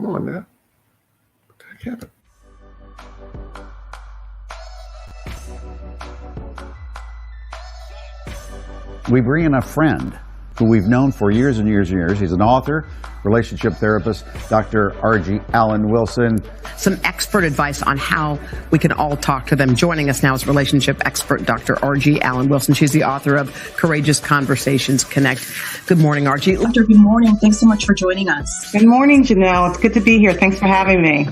Come on now. What the heck happened? We bring in a friend who we've known for years and years and years. He's an author, relationship therapist, Dr. R.G. Allen Wilson. Some expert advice on how we can all talk to them. Joining us now is relationship expert Dr. R.G. Allen Wilson. She's the author of Courageous Conversations Connect. Good morning, R.G. Doctor, good morning. Thanks so much for joining us. Good morning, Janelle. It's good to be here. Thanks for having me.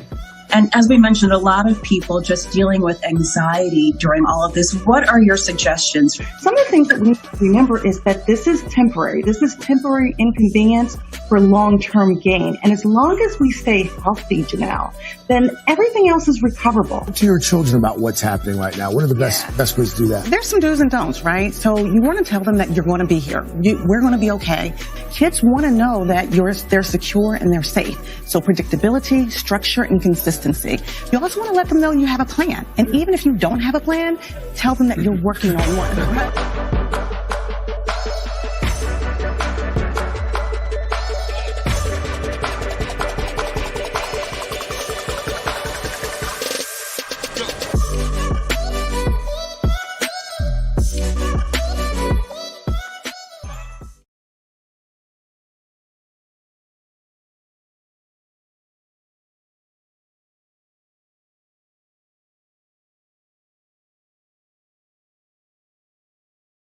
And as we mentioned, a lot of people just dealing with anxiety during all of this. What are your suggestions? Some of the things that we need to remember is that this is temporary. This is temporary inconvenience for long-term gain. And as long as we stay healthy, Janelle, then everything else is recoverable. Talk to your children about what's happening right now. What are the best ways to do that? There's some do's and don'ts, right? So you want to tell them that you're going to be here. We're going to be okay. Kids want to know that they're secure and they're safe. So predictability, structure, and consistency. You also want to let them know you have a plan. And even if you don't have a plan, tell them that you're working on one.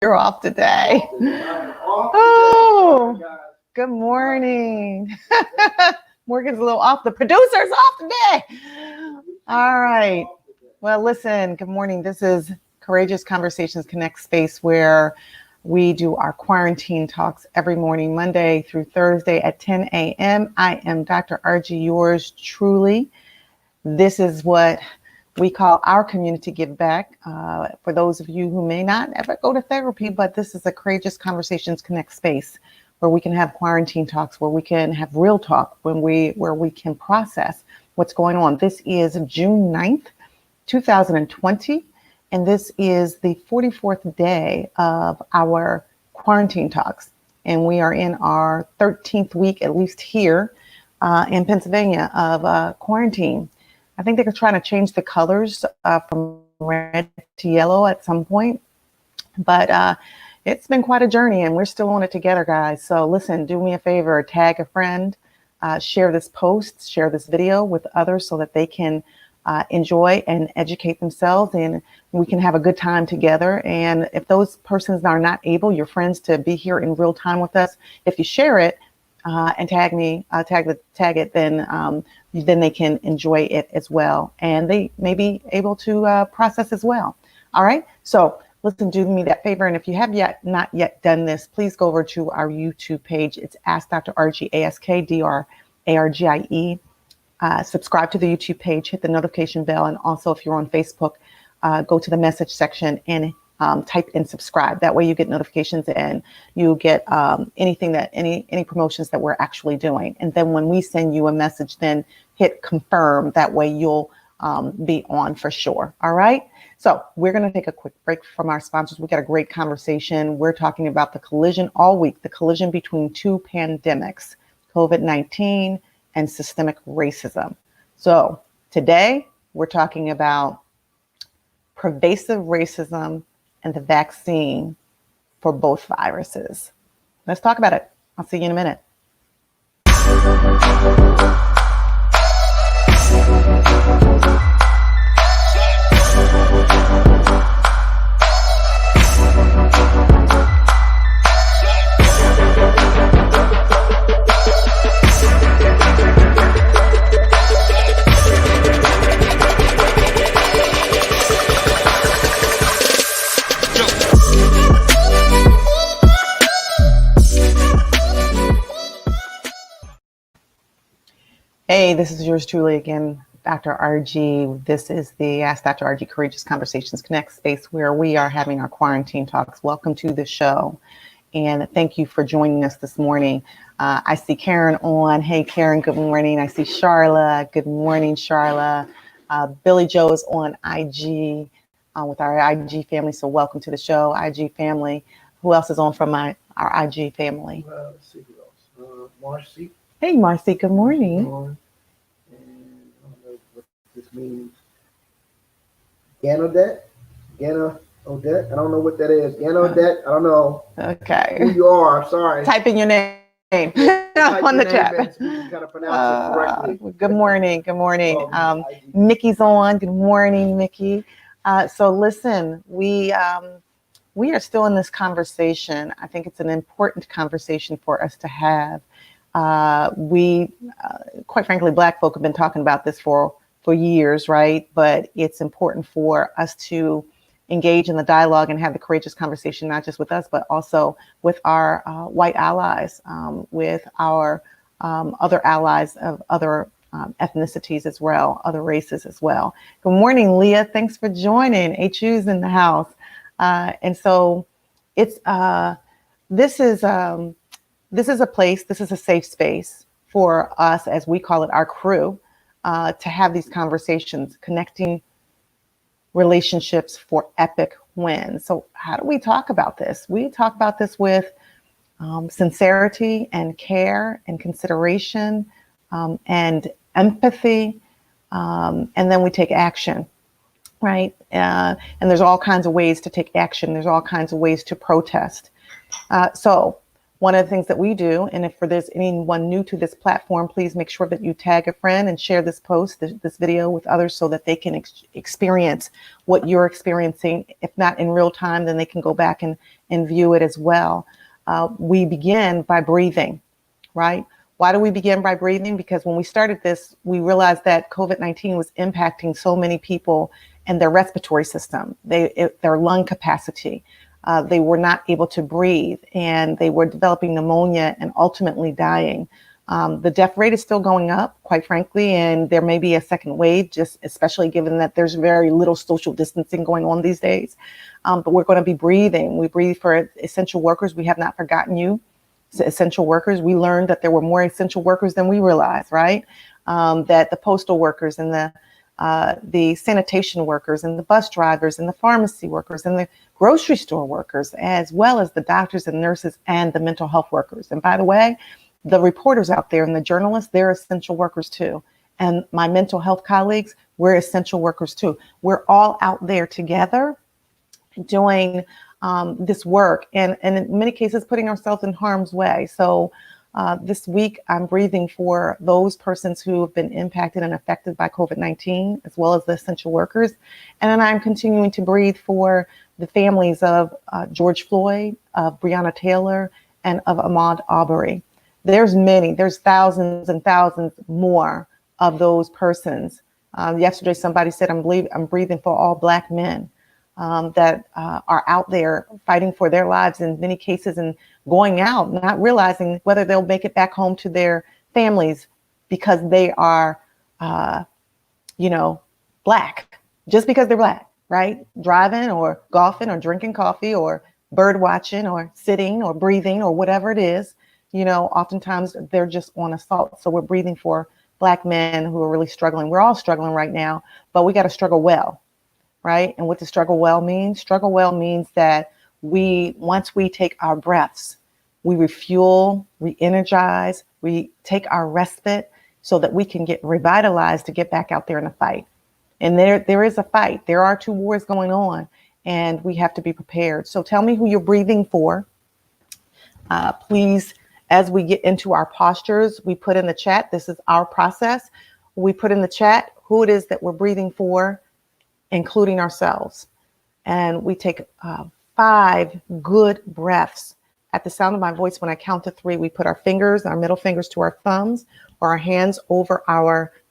You're off today. Oh, good morning. Morgan's a little off. The producer's off today. All right. Well, listen, good morning. This is Courageous Conversations Connect space where we do our quarantine talks every morning, Monday through Thursday at 10 a.m. I am Dr. R.G., yours truly. This is what we call our community give back. For those of you who may not ever go to therapy, but this is a Courageous Conversations Connect space where we can have quarantine talks, where we can have real talk, where we can process what's going on. This is June 9th, 2020, and this is the 44th day of our quarantine talks. And we are in our 13th week, at least here in Pennsylvania, of quarantine. I think they're trying to change the colors from red to yellow at some point, but it's been quite a journey and we're still on it together, guys. So listen, do me a favor, tag a friend, share this post, share this video with others so that they can enjoy and educate themselves and we can have a good time together. And if those persons are not able, your friends, to be here in real time with us, if you share it, and tag it, then they can enjoy it as well. And they may be able to process as well. All right. So listen, do me that favor. And if you have not yet done this, please go over to our YouTube page. It's Ask Dr. RG, AskDrArgie. Subscribe to the YouTube page, hit the notification bell. And also if you're on Facebook, go to the message section and type in subscribe. That way you get notifications and you get anything that any promotions that we're actually doing. And then when we send you a message, then hit confirm. That way you'll be on for sure. All right. So we're going to take a quick break from our sponsors. We got a great conversation. We're talking about the collision all week, the collision between two pandemics, COVID-19 and systemic racism. So today we're talking about pervasive racism and the vaccine for both viruses. Let's talk about it. I'll see you in a minute. Hey, this is yours truly again, Dr. RG. This is the Ask Dr. RG Courageous Conversations Connect space where we are having our quarantine talks. Welcome to the show. And thank you for joining us this morning. I see Karen on. Hey, Karen, good morning. I see Charla. Good morning, Charla. Billy Joe is on IG with our IG family. So welcome to the show, IG family. Who else is on from our IG family? Let's see who else. Marcy. Hey, Marcy, good morning. This means Ganodet. Odette. I don't know what that is. Ganodet. I don't know Okay. who you are. I'm sorry. Type in your name Type on your the name chat. in so we can kind of pronounce it correctly. Good morning. Good morning. Oh, Mickey's on. Good morning, Mickey. So listen, we are still in this conversation. I think it's an important conversation for us to have. Quite frankly, Black folk have been talking about this for years, right? But it's important for us to engage in the dialogue and have the courageous conversation, not just with us, but also with our white allies, with our other allies of other ethnicities as well, other races as well. Good morning, Leah. Thanks for joining. HU's in the house. And so it's this is a place, this is a safe space for us, as we call it, our crew, to have these conversations, connecting relationships for epic wins. So how do we talk about this? We talk about this with sincerity and care and consideration and empathy, and then we take action, right? And there's all kinds of ways to take action. There's all kinds of ways to protest. So one of the things that we do, and if there's anyone new to this platform, please make sure that you tag a friend and share this post, this video with others so that they can experience what you're experiencing. If not in real time, then they can go back and view it as well. We begin by breathing, right? Why do we begin by breathing? Because when we started this, we realized that COVID-19 was impacting so many people and their respiratory system, their lung capacity. They were not able to breathe, and they were developing pneumonia and ultimately dying. The death rate is still going up, quite frankly, and there may be a second wave, just especially given that there's very little social distancing going on these days. But we're going to be breathing. We breathe for essential workers. We have not forgotten you, essential workers. We learned that there were more essential workers than we realized, right? That the postal workers and the sanitation workers and the bus drivers and the pharmacy workers and the grocery store workers, as well as the doctors and nurses and the mental health workers. And by the way, the reporters out there and the journalists, they're essential workers too. And my mental health colleagues, we're essential workers too. We're all out there together doing this work and in many cases putting ourselves in harm's way. So this week, I'm breathing for those persons who have been impacted and affected by COVID-19, as well as the essential workers. And then I'm continuing to breathe for the families of George Floyd, of Breonna Taylor, and of Ahmaud Arbery. There's thousands and thousands more of those persons. Yesterday, somebody said, I'm breathing for all Black men that are out there fighting for their lives in many cases and going out, not realizing whether they'll make it back home to their families because they are, Black, just because they're Black, right? Driving or golfing or drinking coffee or bird watching or sitting or breathing or whatever it is, oftentimes they're just on assault. So we're breathing for Black men who are really struggling. We're all struggling right now, but we got to struggle well. Right? And what does struggle well mean? Struggle well means that once we take our breaths, we refuel, re-energize, we take our respite so that we can get revitalized to get back out there in a fight. And there is a fight. There are 2 wars going on, and we have to be prepared. So tell me who you're breathing for. Please, as we get into our postures, we put in the chat, this is our process. We put in the chat who it is that we're breathing for, including ourselves. And we take 5 good breaths. At the sound of my voice, when I count to 3, we put our middle fingers to our thumbs, or our hands over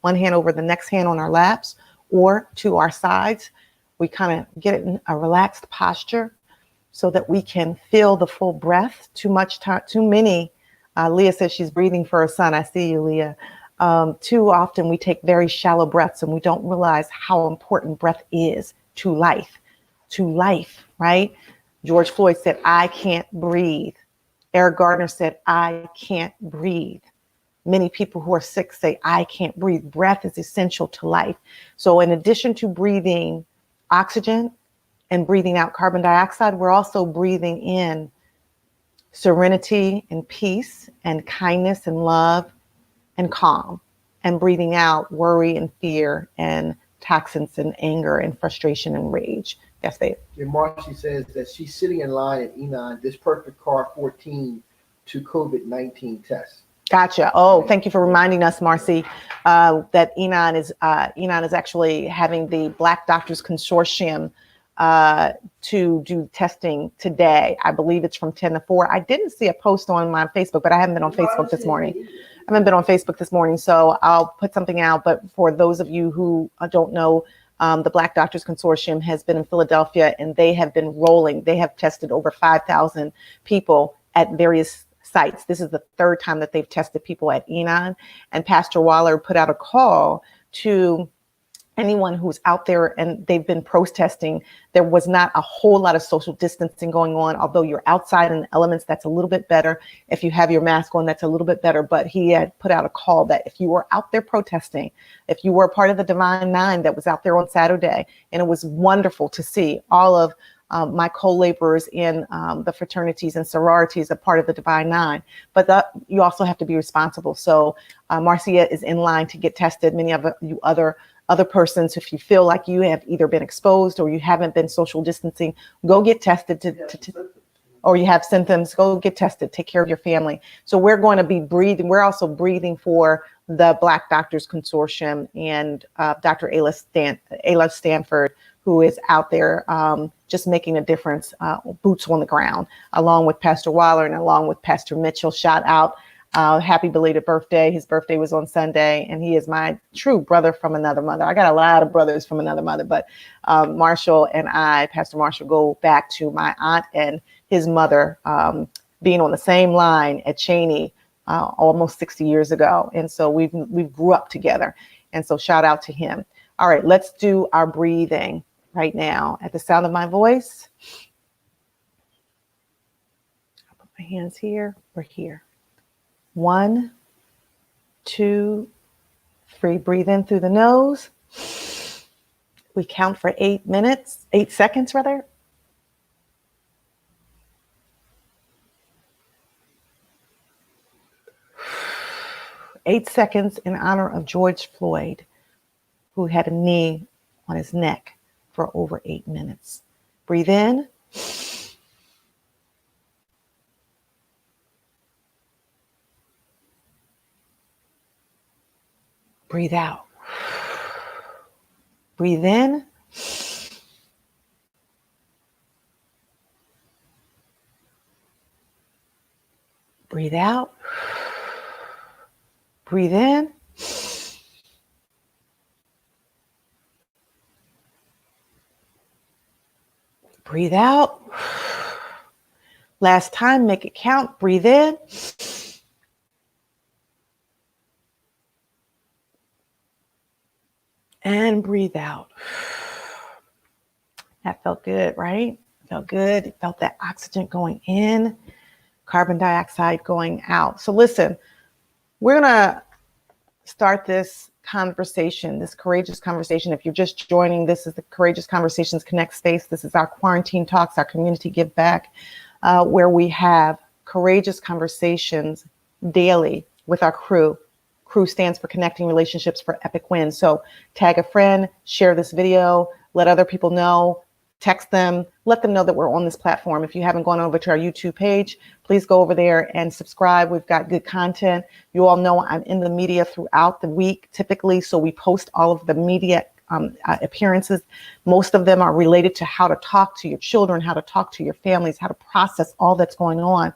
one hand over the next hand on our laps, or to our sides. We kind of get it in a relaxed posture so that we can feel the full breath. Too many, Leah says she's breathing for her son. I see you, Leah. Too often we take very shallow breaths and we don't realize how important breath is to life, right? George Floyd said, I can't breathe. Eric Gardner said, I can't breathe. Many people who are sick say, I can't breathe. Breath is essential to life. So in addition to breathing oxygen and breathing out carbon dioxide, we're also breathing in serenity and peace and kindness and love and calm, and breathing out worry and fear and toxins and anger and frustration and rage. Yes, Dave. And Marcy says that she's sitting in line at Enon, this perfect car 14 to COVID-19 test. Gotcha. Oh, thank you for reminding us, Marcy, that Enon is actually having the Black Doctors Consortium to do testing today. I believe it's from 10 to 4. I didn't see a post on my Facebook, but I haven't been on Facebook this morning. So I'll put something out. But for those of you who don't know, the Black Doctors Consortium has been in Philadelphia, and they have been rolling. They have tested over 5,000 people at various sites. This is the third time that they've tested people at Enon. And Pastor Waller put out a call to anyone who's out there, and they've been protesting. There was not a whole lot of social distancing going on, although you're outside in the elements, that's a little bit better. If you have your mask on, that's a little bit better. But he had put out a call that if you were out there protesting, if you were a part of the Divine Nine that was out there on Saturday, and it was wonderful to see all of my co-laborers in the fraternities and sororities, a part of the Divine Nine, but you also have to be responsible. So Marcia is in line to get tested. Many of you other persons, if you feel like you have either been exposed or you haven't been social distancing, go get tested or you have symptoms, go get tested, take care of your family. So we're going to be breathing. We're also breathing for the Black Doctors Consortium and Dr. Ayla Stanford, who is out there just making a difference, boots on the ground, along with Pastor Waller and along with Pastor Mitchell. Shout out. Happy belated birthday. His birthday was on Sunday, and he is my true brother from another mother. I got a lot of brothers from another mother, but Marshall and I, Pastor Marshall, go back to my aunt and his mother being on the same line at Cheney almost 60 years ago. And so we've grew up together. And so shout out to him. All right, let's do our breathing right now. At the sound of my voice, I'll put my hands here or here. 1, 2, 3. Breathe in through the nose. We count for 8 seconds rather. Eight seconds in honor of George Floyd, who had a knee on his neck for over 8 minutes. Breathe in. Breathe out. Breathe in. Breathe out. Breathe in. Breathe out. Last time, make it count. Breathe in. And breathe out. That felt good, right? Felt good. It felt that oxygen going in, carbon dioxide going out. So listen, we're going to start this conversation, this courageous conversation. If you're just joining, this is the Courageous Conversations Connect space. This is our quarantine talks, our community give back, where we have courageous conversations daily with our crew. Crew stands for Connecting Relationships for Epic Wins. So tag a friend, share this video, let other people know, text them, let them know that we're on this platform. If you haven't gone over to our YouTube page, please go over there and subscribe. We've got good content. You all know I'm in the media throughout the week, typically. So we post all of the media appearances. Most of them are related to how to talk to your children, how to talk to your families, how to process all that's going on.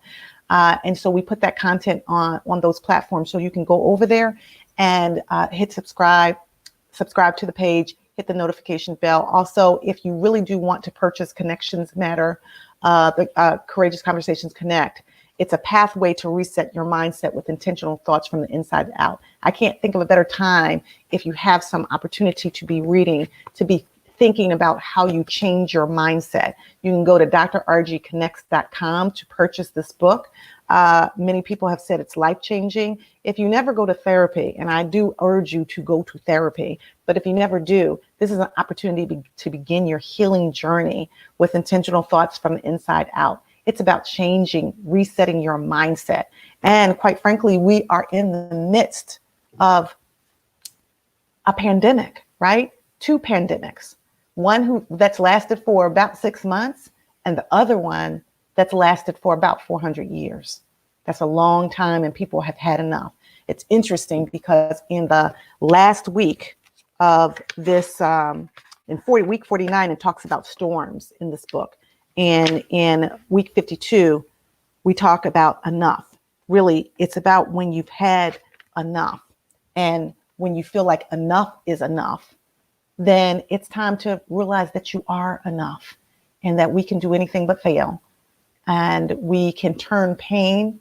And so we put that content on those platforms. So you can go over there and hit subscribe to the page, hit the notification bell. Also, if you really do want to purchase Connections Matter, the Courageous Conversations Connect, it's a pathway to reset your mindset with intentional thoughts from the inside out. I can't think of a better time if you have some opportunity to be reading, to be thinking about how you change your mindset. You can go to drrgconnects.com to purchase this book. Many people have said it's life-changing. If you never go to therapy, and I do urge you to go to therapy, but if you never do, this is an opportunity to begin your healing journey with intentional thoughts from the inside out. It's about changing, resetting your mindset. And quite frankly, we are in the midst of a pandemic, right? two pandemics, that's lasted for about 6 months, and the other one that's lasted for about 400 years. That's a long time, and people have had enough. It's interesting because in the last week of this, in week 49, it talks about storms in this book. And in week 52, we talk about enough. Really, it's about when you've had enough. And when you feel like enough is enough, then it's time to realize that you are enough and that we can do anything but fail. And we can turn pain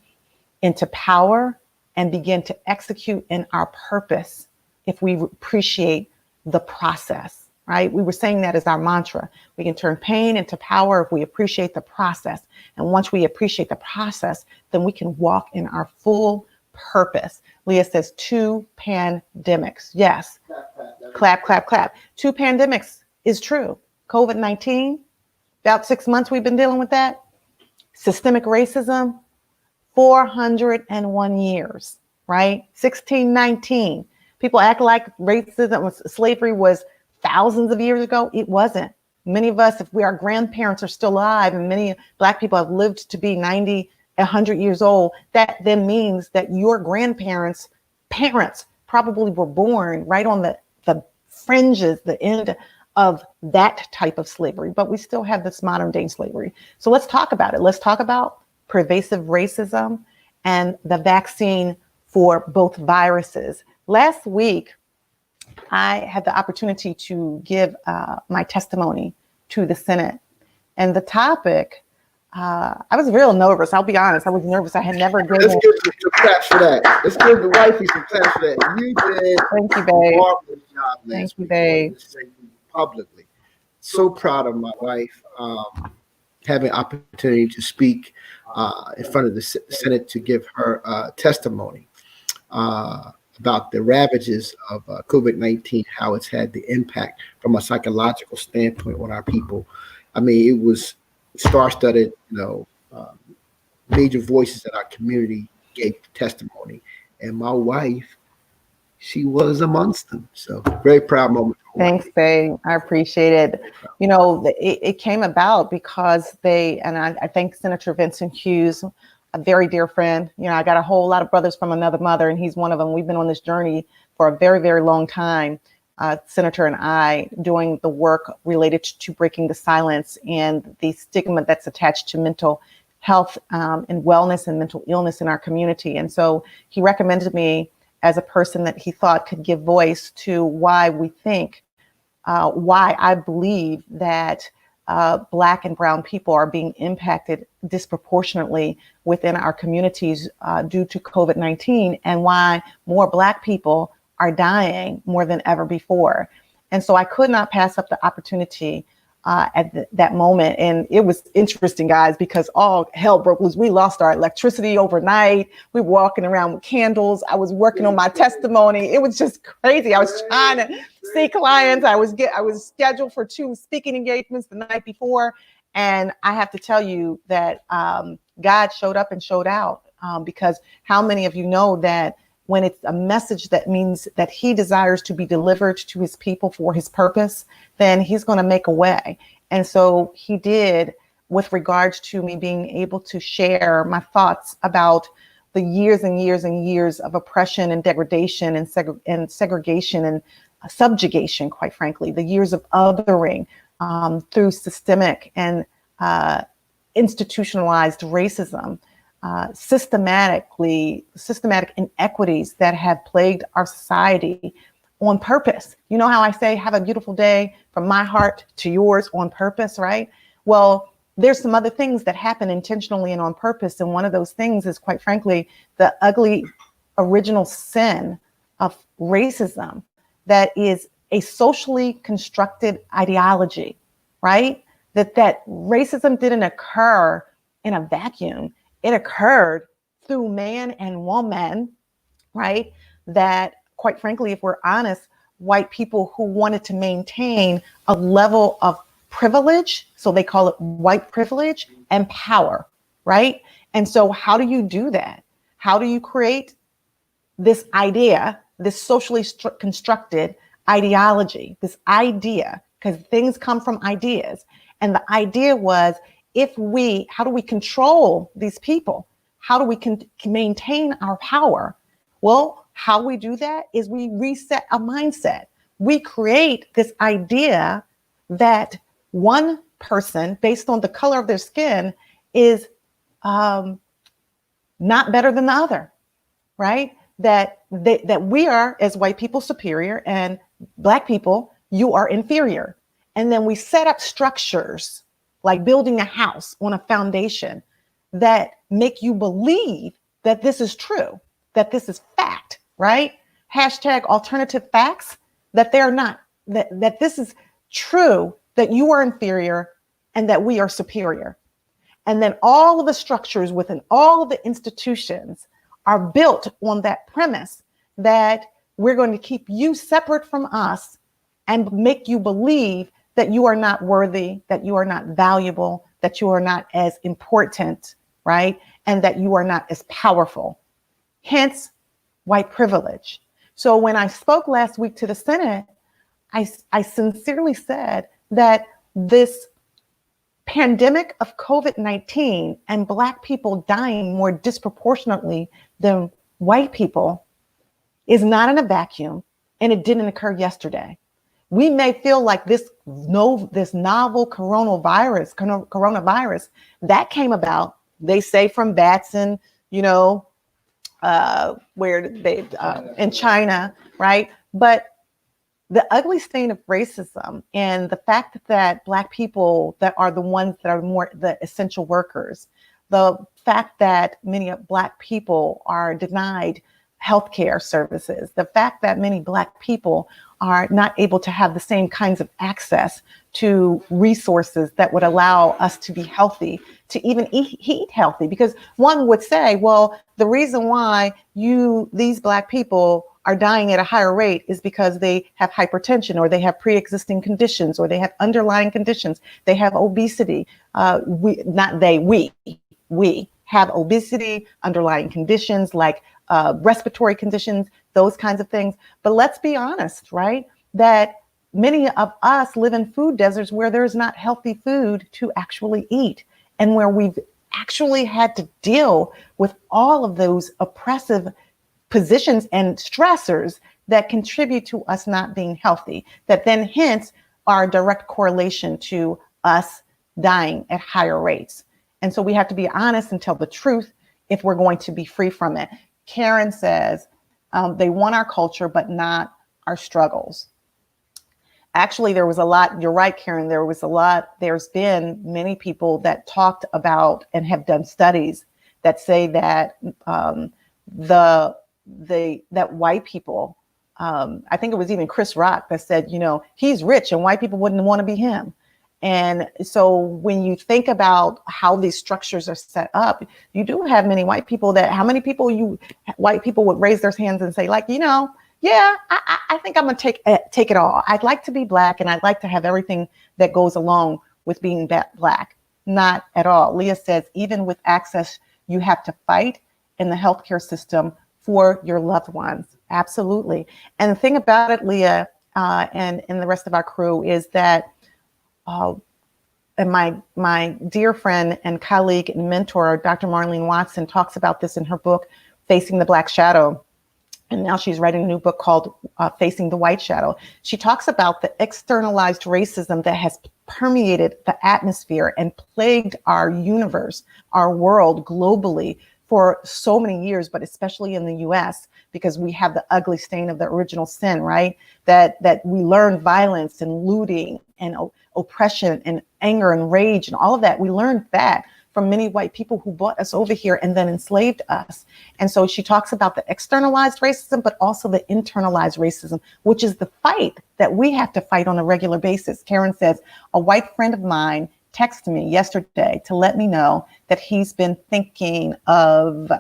into power and begin to execute in our purpose if we appreciate the process, right? We were saying that as our mantra. We can turn pain into power if we appreciate the process. And once we appreciate the process, then we can walk in our full purpose. Leah says 2 pandemics. Yes. Clap, clap, clap. 2 pandemics is true. COVID-19, about 6 months we've been dealing with that. Systemic racism, 401 years, right? 1619. People act like racism, slavery was thousands of years ago. It wasn't. Many of us, if our grandparents are still alive, and many Black people have lived to be 90, 100 years old, that then means that your grandparents' parents probably were born right on the fringes, the end of that type of slavery. But we still have this modern day slavery. So let's talk about it. Let's talk about pervasive racism and the vaccine for both viruses. Last week, I had the opportunity to give my testimony to the Senate. And the topic, I was real nervous. I'll be honest. I was nervous. I had never given. Let's give some claps for that. Let's give the wifey some claps for that. You did Thank you, babe. a marvelous job last Thank you, week. babe. Publicly. So proud of my wife having opportunity to speak in front of the Senate to give her testimony about the ravages of COVID-19, how it's had the impact from a psychological standpoint on our people. I mean, it was star-studded, major voices in our community gave testimony. And my wife, she was amongst them. So very proud moment. Thanks, babe. I appreciate it. It came about because I thank Senator Vincent Hughes, a very dear friend. I got a whole lot of brothers from another mother, and he's one of them. We've been on this journey for a very, very long time. Senator and I doing the work related to breaking the silence and the stigma that's attached to mental health and wellness and mental illness in our community. And so he recommended me as a person that he thought could give voice to why I believe that Black and brown people are being impacted disproportionately within our communities due to COVID-19, and why more Black people are dying more than ever before. And so I could not pass up the opportunity at that moment. And it was interesting, guys, because all hell broke loose. We lost our electricity overnight. We were walking around with candles. I was working on my testimony. It was just crazy. I was trying to see clients. I was scheduled for 2 speaking engagements the night before. And I have to tell you that God showed up and showed out, because how many of you know that when it's a message that means that he desires to be delivered to his people for his purpose, then he's going to make a way. And so he did, with regards to me being able to share my thoughts about the years and years and years of oppression and degradation and segregation and subjugation, quite frankly, the years of othering through systemic and institutionalized racism. Systematic inequities that have plagued our society on purpose. You know how I say, have a beautiful day from my heart to yours on purpose, right? Well, there's some other things that happen intentionally and on purpose. And one of those things is, quite frankly, the ugly original sin of racism that is a socially constructed ideology, right? That racism didn't occur in a vacuum. It occurred through man and woman, right? That, quite frankly, if we're honest, white people who wanted to maintain a level of privilege, so they call it white privilege, and power, right? And so how do you do that? How do you create this idea, this socially constructed ideology, this idea, because things come from ideas. And the idea was, how do we control these people? How do we maintain our power? Well, how we do that is we reset a mindset. We create this idea that one person, based on the color of their skin, is not better than the other, right? That we are, as white people, superior, and Black people, you are inferior. And then we set up structures like building a house on a foundation that make you believe that this is true, that this is fact, right? Hashtag alternative facts, that they're not, that this is true, that you are inferior and that we are superior. And then all of the structures within all of the institutions are built on that premise that we're going to keep you separate from us and make you believe that you are not worthy, that you are not valuable, that you are not as important, right? And that you are not as powerful. Hence, white privilege. So when I spoke last week to the Senate, I sincerely said that this pandemic of COVID-19 and Black people dying more disproportionately than white people is not in a vacuum, and it didn't occur yesterday. We may feel like this novel coronavirus that came about, they say, from bats and, where they in China, right? But the ugly stain of racism and the fact that Black people that are the ones that are more the essential workers, the fact that many Black people are denied healthcare services, the fact that many Black people are not able to have the same kinds of access to resources that would allow us to be healthy, to even eat healthy. Because one would say, well, the reason why these Black people are dying at a higher rate is because they have hypertension, or they have pre-existing conditions, or they have underlying conditions. They have obesity. We have obesity, underlying conditions like respiratory conditions, those kinds of things. But let's be honest, right? That many of us live in food deserts where there's not healthy food to actually eat, and where we've actually had to deal with all of those oppressive positions and stressors that contribute to us not being healthy, that then hence are a direct correlation to us dying at higher rates. And so we have to be honest and tell the truth if we're going to be free from it. Karen says they want our culture, but not our struggles. Actually, there was a lot. You're right, Karen. There's been many people that talked about and have done studies that say that that white people, I think it was even Chris Rock that said, he's rich and white people wouldn't want to be him. And so when you think about how these structures are set up, you do have many white people how many people white people would raise their hands and say, like, yeah, I think I'm going to take it all. I'd like to be Black, and I'd like to have everything that goes along with being Black. Not at all. Leah says, even with access, you have to fight in the healthcare system for your loved ones. Absolutely. And the thing about it, Leah, and the rest of our crew, is that and my dear friend and colleague and mentor, Dr. Marlene Watson, talks about this in her book, Facing the Black Shadow. And now she's writing a new book called Facing the White Shadow. She talks about the externalized racism that has permeated the atmosphere and plagued our universe, our world globally for so many years, but especially in the US, because we have the ugly stain of the original sin, right? That we learned violence and looting and oppression and anger and rage and all of that. We learned that from many white people who brought us over here and then enslaved us. And so she talks about the externalized racism, but also the internalized racism, which is the fight that we have to fight on a regular basis. Karen says, a white friend of mine texted me yesterday to let me know that he's been thinking of,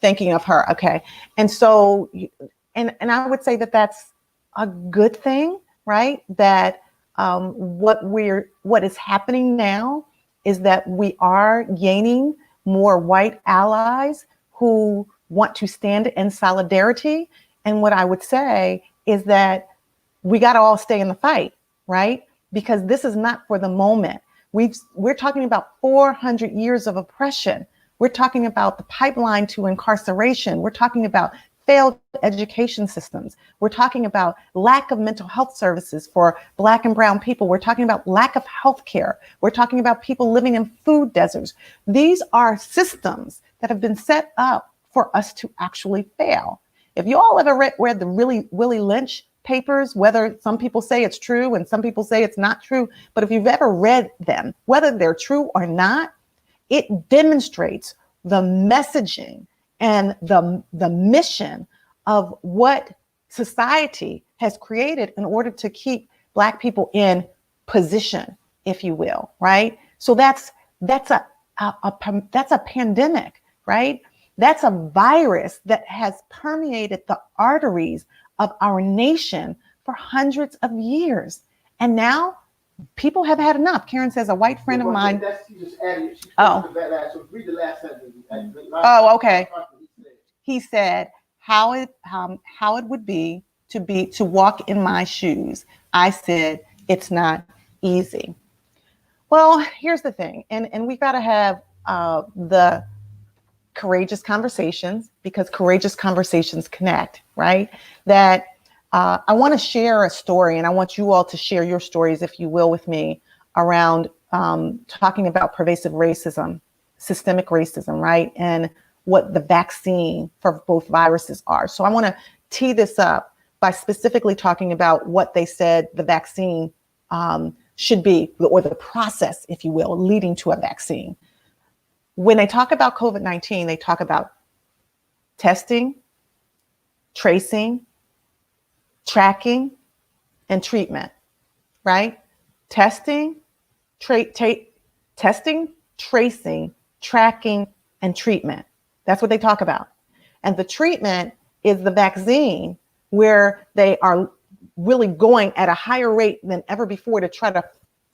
thinking of her. Okay. And so, and I would say that that's a good thing, right? That what is happening now is that we are gaining more white allies who want to stand in solidarity And what I would say is that we got to all stay in the fight, right? Because this is not for the moment. We're talking about 400 years of oppression. We're talking about the pipeline to incarceration. We're talking about failed education systems. We're talking about lack of mental health services for Black and brown people. We're talking about lack of health care. We're talking about people living in food deserts. These are systems that have been set up for us to actually fail. If you all ever read the Willie Lynch papers, whether some people say it's true and some people say it's not true, but if you've ever read them, whether they're true or not, it demonstrates the messaging and the mission of what society has created in order to keep Black people in position, if you will, right? So that's a pandemic, right? That's a virus that has permeated the arteries of our nation for hundreds of years. And now people have had enough. Karen says a white friend of mine. Oh, okay. He said how it would be to walk in my shoes. I said it's not easy. Well, here's the thing, and we got to have the courageous conversations, because courageous conversations connect, right? That I want to share a story, and I want you all to share your stories, if you will, with me around talking about pervasive racism, systemic racism, right? And what the vaccine for both viruses are. So I want to tee this up by specifically talking about what they said the vaccine should be, or the process, if you will, leading to a vaccine. When they talk about COVID-19, they talk about testing, tracing, tracking, and treatment, right? Testing, testing, tracing, tracking, and treatment. That's what they talk about. And the treatment is the vaccine, where they are really going at a higher rate than ever before to try to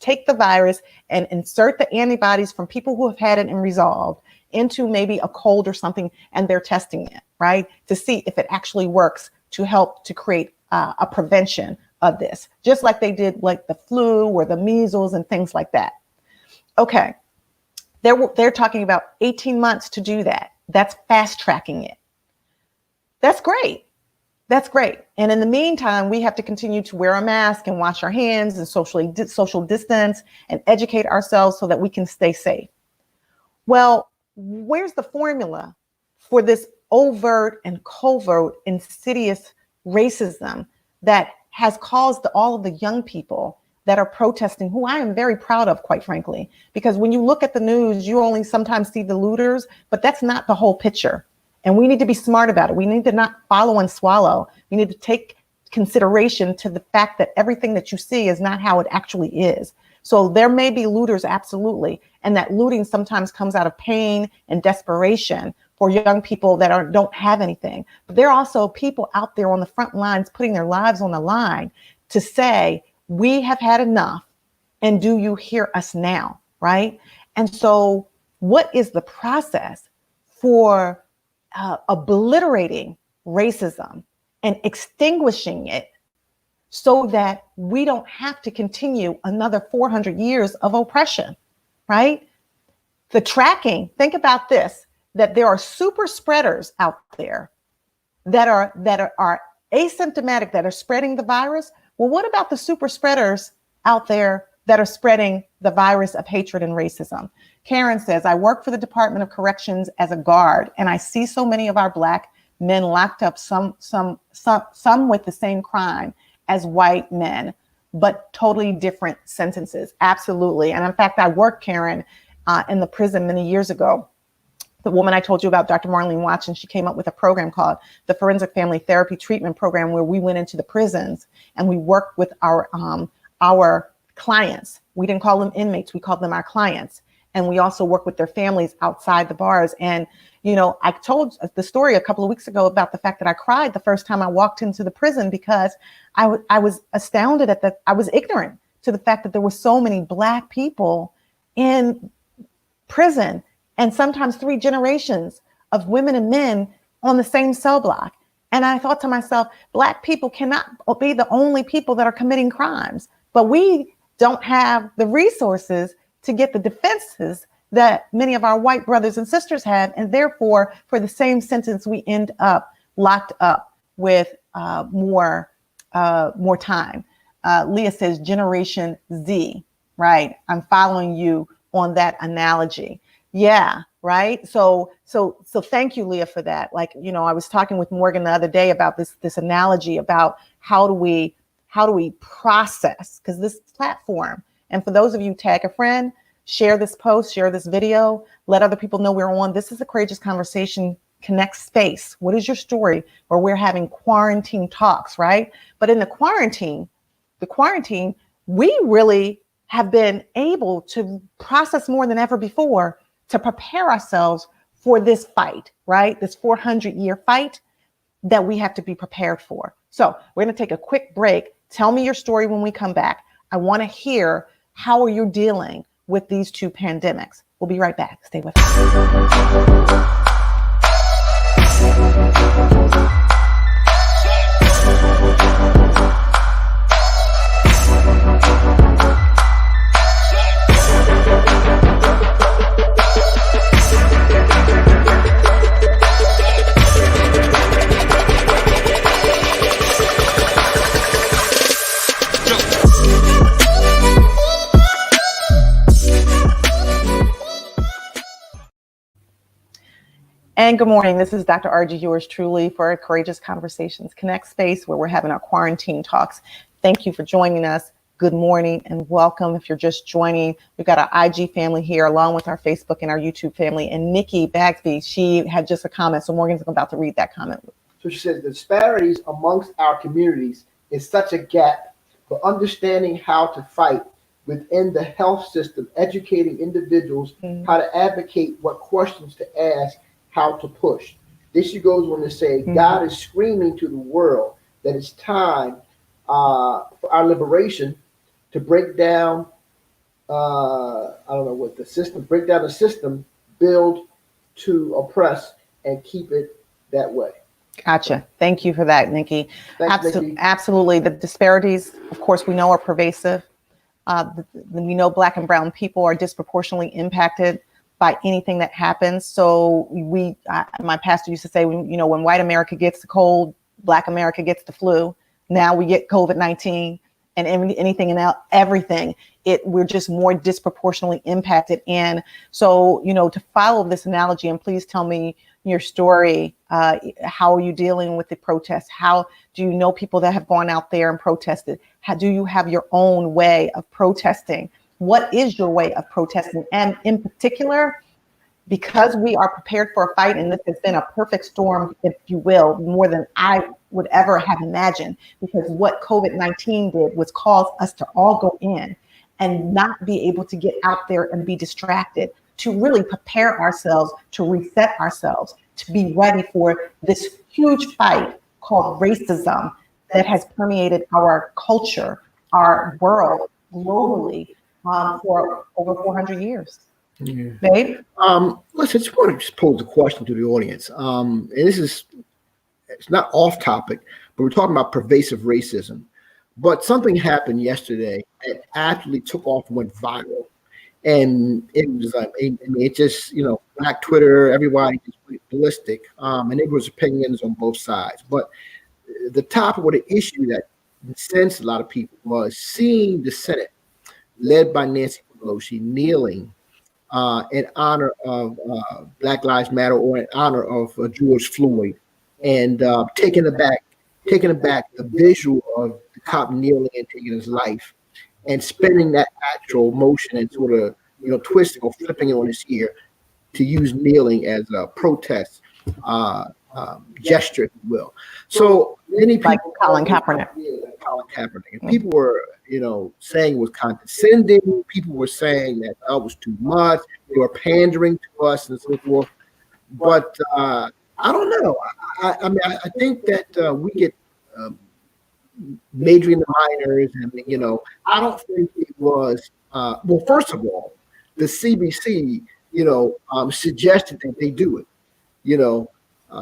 take the virus and insert the antibodies from people who have had it and resolved into maybe a cold or something, and they're testing it, right? To see if it actually works to help to create a prevention of this, just like they did like the flu or the measles and things like that. Okay, they're talking about 18 months to do that. That's fast tracking it. That's great. That's great. And in the meantime, we have to continue to wear a mask and wash our hands and social distance and educate ourselves so that we can stay safe. Well, where's the formula for this overt and covert, insidious racism that has caused all of the young people that are protesting, who I am very proud of, quite frankly, because when you look at the news, you only sometimes see the looters, but that's not the whole picture. And we need to be smart about it. We need to not follow and swallow. We need to take consideration to the fact that everything that you see is not how it actually is. So there may be looters, absolutely. And that looting sometimes comes out of pain and desperation for young people that don't have anything. But there are also people out there on the front lines putting their lives on the line to say, we have had enough, and do you hear us now, right? And so what is the process for obliterating racism and extinguishing it so that we don't have to continue another 400 years of oppression, right? The tracking, think about this, that there are super spreaders out there that are asymptomatic, that are spreading the virus. Well, what about the super spreaders out there that are spreading the virus of hatred and racism? Karen says, I work for the Department of Corrections as a guard, and I see so many of our Black men locked up, some with the same crime as white men, but totally different sentences. Absolutely. And in fact, I worked, Karen, in the prison many years ago. The woman I told you about, Dr. Marlene Watson, she came up with a program called the Forensic Family Therapy Treatment Program, where we went into the prisons and we worked with our clients. We didn't call them inmates, we called them our clients. And we also work with their families outside the bars. And, you know, I told the story a couple of weeks ago about the fact that I cried the first time I walked into the prison, because I was astounded at that. I was ignorant to the fact that there were so many Black people in prison, and sometimes 3 generations of women and men on the same cell block. And I thought to myself, Black people cannot be the only people that are committing crimes, but we don't have the resources to get the defenses that many of our white brothers and sisters have. And therefore, for the same sentence, we end up locked up with more time. Leah says Generation Z, right? I'm following you on that analogy. Yeah, right. So thank you, Leah, for that. Like, you know, I was talking with Morgan the other day about this analogy about how do we process, because this platform, and for those of you, tag a friend, share this post, share this video, let other people know we're on. This is a Courageous Conversation Connect space. What is your story? Where we're having quarantine talks, right? But in the quarantine, we really have been able to process more than ever before to prepare ourselves for this fight, right? This 400-year fight that we have to be prepared for. So we're going to take a quick break. Tell me your story when we come back. I want to hear, how are you dealing with these two pandemics? We'll be right back. Stay with us. And good morning. This is Dr. RG, yours truly, for Courageous Conversations Connect space, where we're having our quarantine talks. Thank you for joining us. Good morning and welcome. If you're just joining, we've got our IG family here, along with our Facebook and our YouTube family. And Nikki Bagsby, she had just a comment. So Morgan's about to read that comment. So she says, the disparities amongst our communities is such a gap for understanding how to fight within the health system, educating individuals how to advocate, what questions to ask, how to push. This she goes on to say, God is screaming to the world that it's time for our liberation to break down, I don't know what the system, break down the system, build to oppress, and keep it that way. Gotcha. Thank you for that, Nikki. Thanks, Nikki. Absolutely. The disparities, of course, we know are pervasive. We know Black and brown people are disproportionately impacted by anything that happens. So my pastor used to say, when white America gets the cold, Black America gets the flu. Now we get COVID-19 and anything and everything. We're just more disproportionately impacted. And so, to follow this analogy, and please tell me your story. How are you dealing with the protests? How do you know people that have gone out there and protested? How do you have your own way of protesting? What is your way of protesting? And in particular, because we are prepared for a fight, and this has been a perfect storm, if you will, more than I would ever have imagined, because what COVID-19 did was cause us to all go in and not be able to get out there and be distracted, to really prepare ourselves, to reset ourselves, to be ready for this huge fight called racism that has permeated our culture, our world globally for over 400 years. Yeah. Babe? Listen, I just want to just pose a question to the audience. And it's not off topic, but we're talking about pervasive racism. But something happened yesterday that actually took off and went viral. And it was like, it just, Black Twitter, everybody just went ballistic. And there was opinions on both sides. But the topic or the issue that incensed a lot of people was seeing the Senate led by Nancy Pelosi kneeling in honor of Black Lives Matter, or in honor of George Floyd, and taking aback the visual of the cop kneeling and taking his life, and spinning that actual motion and sort of twisting or flipping it on his ear to use kneeling as a protest gesture, if you will. So many people, like Colin Kaepernick. And people were, saying it was condescending. People were saying that it was too much. They were pandering to us and so forth. But I don't know. I think that we get majoring in the minors, and I don't think it was. Well, first of all, the CBC, suggested that they do it.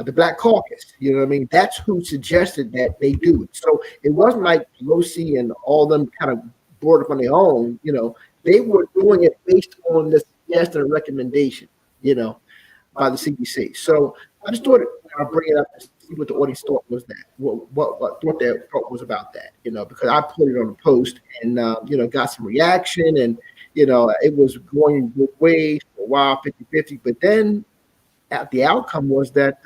the Black Caucus. You know what I mean? That's who suggested that they do it. So it wasn't like Pelosi and all them kind of brought up on their own. You know, they were doing it based on the suggestion and recommendation, you know, by the CDC. So I just thought I'd bring it up to see what the audience thought was that, what their thought was about that, you know, because I put it on the post and, you know, got some reaction and, you know, it was going both ways for a while, 50-50, but then the outcome was that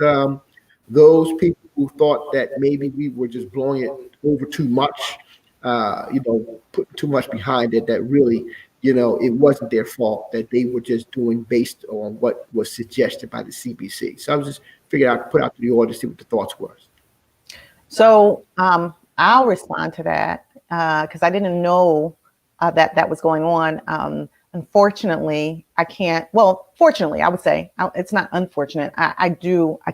those people who thought that maybe we were just blowing it over too much, you know, putting too much behind it, that really, you know, it wasn't their fault, that they were just doing based on what was suggested by the CBC. So I was just figuring I'd put out to the audience, see what the thoughts were. So I'll respond to that because I didn't know that was going on. Unfortunately, I can't. Well, fortunately, I would say it's not unfortunate. I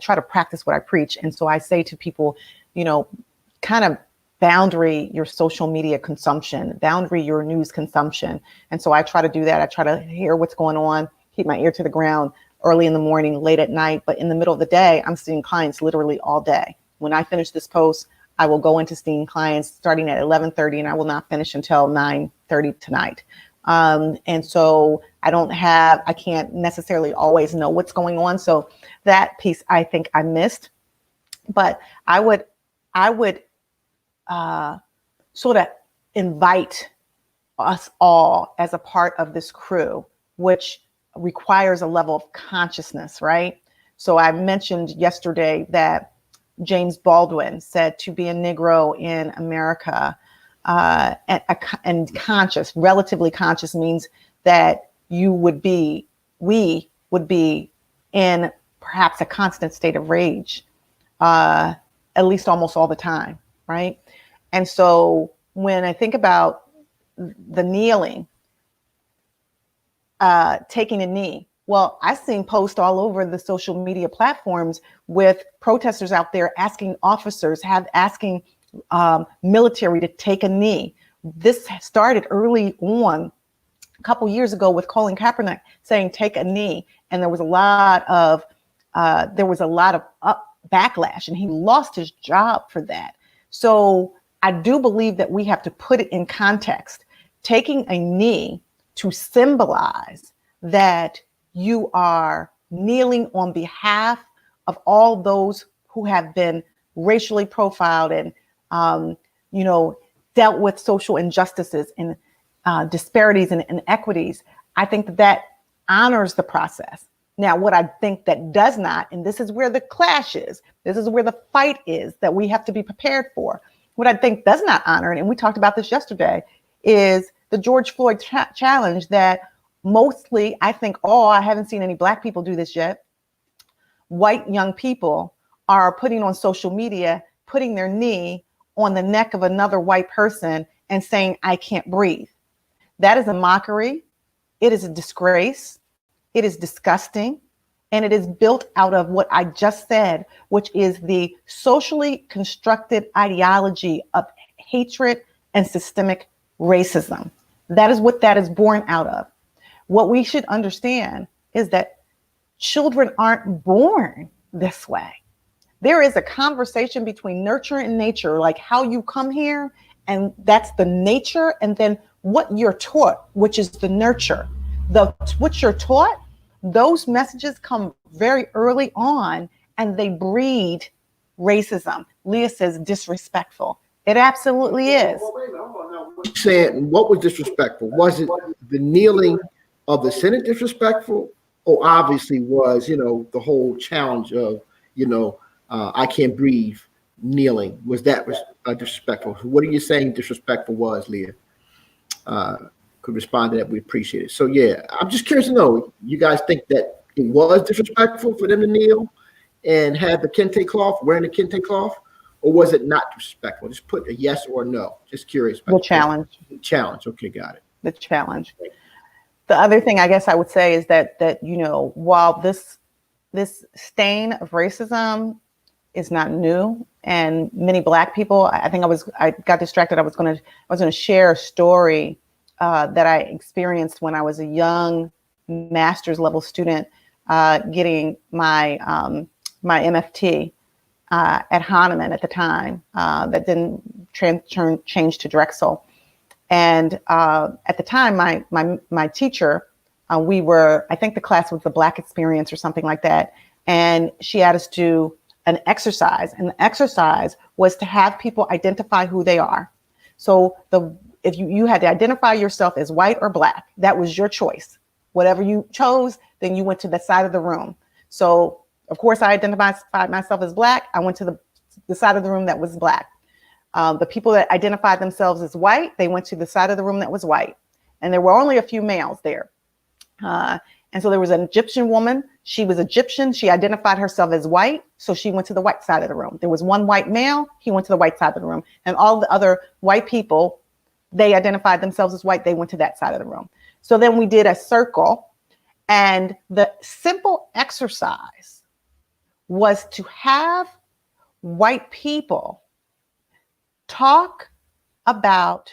try to practice what I preach. And so I say to people, you know, kind of boundary your social media consumption, boundary your news consumption. And so I try to do that. I try to hear what's going on, keep my ear to the ground early in the morning, late at night. But in the middle of the day, I'm seeing clients literally all day. When I finish this post, I will go into seeing clients starting at 11:30 and I will not finish until 9:30 tonight. And so I can't necessarily always know what's going on. So that piece, I think I missed, but I would sort of invite us all as a part of this crew, which requires a level of consciousness, right? So I mentioned yesterday that James Baldwin said to be a Negro in America, and conscious, relatively conscious means that we would be in perhaps a constant state of rage, at least almost all the time, right? And so when I think about the kneeling, taking a knee, well, I've seen posts all over the social media platforms with protesters out there asking officers, asking military to take a knee. This started early on, a couple years ago, with Colin Kaepernick saying take a knee, and there was a lot of backlash, and he lost his job for that. So I do believe that we have to put it in context. Taking a knee to symbolize that you are kneeling on behalf of all those who have been racially profiled and dealt with social injustices and disparities and inequities. I think that honors the process. Now, what I think that does not, and this is where the clash is, this is where the fight is that we have to be prepared for. What I think does not honor, and we talked about this yesterday, is the George Floyd challenge that mostly, I haven't seen any Black people do this yet. White young people are putting on social media, putting their knee on the neck of another white person and saying, I can't breathe. That is a mockery. It is a disgrace. It is disgusting. And it is built out of what I just said, which is the socially constructed ideology of hatred and systemic racism. That is what that is born out of. What we should understand is that children aren't born this way. There is a conversation between nurture and nature, like how you come here, and that's the nature, and then what you're taught, which is the nurture. What you're taught, those messages come very early on, and they breed racism. Leah says disrespectful. It absolutely is. Saying what was disrespectful? Was it the kneeling of the Senate disrespectful, or obviously was, the whole challenge of, I can't breathe kneeling? Was that disrespectful? What are you saying disrespectful was, Leah? Could respond to that. We appreciate it. So yeah, I'm just curious to know, you guys think that it was disrespectful for them to kneel and have the kente cloth, wearing the kente cloth, or was it not disrespectful? Just put a yes or no. Just curious. The challenge. The challenge. Okay, got it. The challenge. The other thing I guess I would say is that while this stain of racism is not new, and many Black people, I got distracted. I was going to share a story that I experienced when I was a young master's level student, getting my my MFT at Hahnemann at the time, that didn't change to Drexel. And at the time, my teacher, I think the class was the Black Experience or something like that. And she had us do an exercise. And the exercise was to have people identify who they are. So if you had to identify yourself as white or Black, that was your choice. Whatever you chose, then you went to the side of the room. So, of course, I identified myself as Black. I went to the side of the room that was Black. The people that identified themselves as white, they went to the side of the room that was white. And there were only a few males there. And so there was an Egyptian woman. She was Egyptian. She identified herself as white. So she went to the white side of the room. There was one white male. He went to the white side of the room. And all the other white people, they identified themselves as white. They went to that side of the room. So then we did a circle. And the simple exercise was to have white people talk about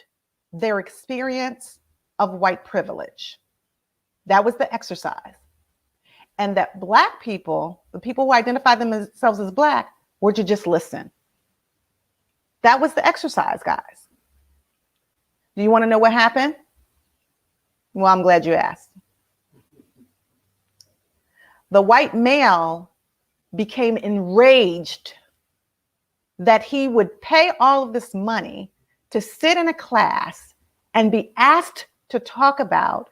their experience of white privilege. That was the exercise. And that Black people, the people who identify themselves as Black, were to just listen. That was the exercise, guys. Do you want to know what happened? Well, I'm glad you asked. The white male became enraged that he would pay all of this money to sit in a class and be asked to talk about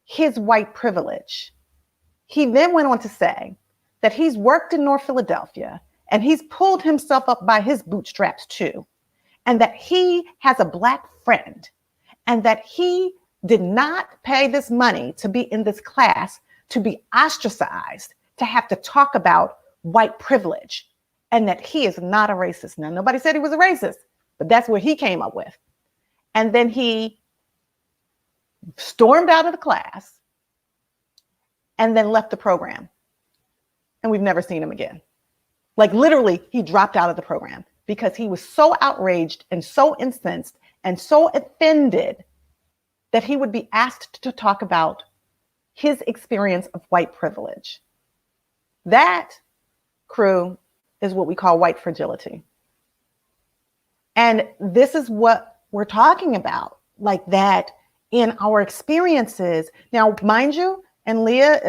his white privilege. He then went on to say that he's worked in North Philadelphia and he's pulled himself up by his bootstraps too, and that he has a Black friend and that he did not pay this money to be in this class, to be ostracized, to have to talk about white privilege, and that he is not a racist. Now, nobody said he was a racist, but that's what he came up with. And then he stormed out of the class and then left the program. And we've never seen him again. Like literally, he dropped out of the program because he was so outraged and so incensed and so offended that he would be asked to talk about his experience of white privilege. That, crew, is what we call white fragility. And this is what we're talking about, like that in our experiences. Now, mind you, and Leah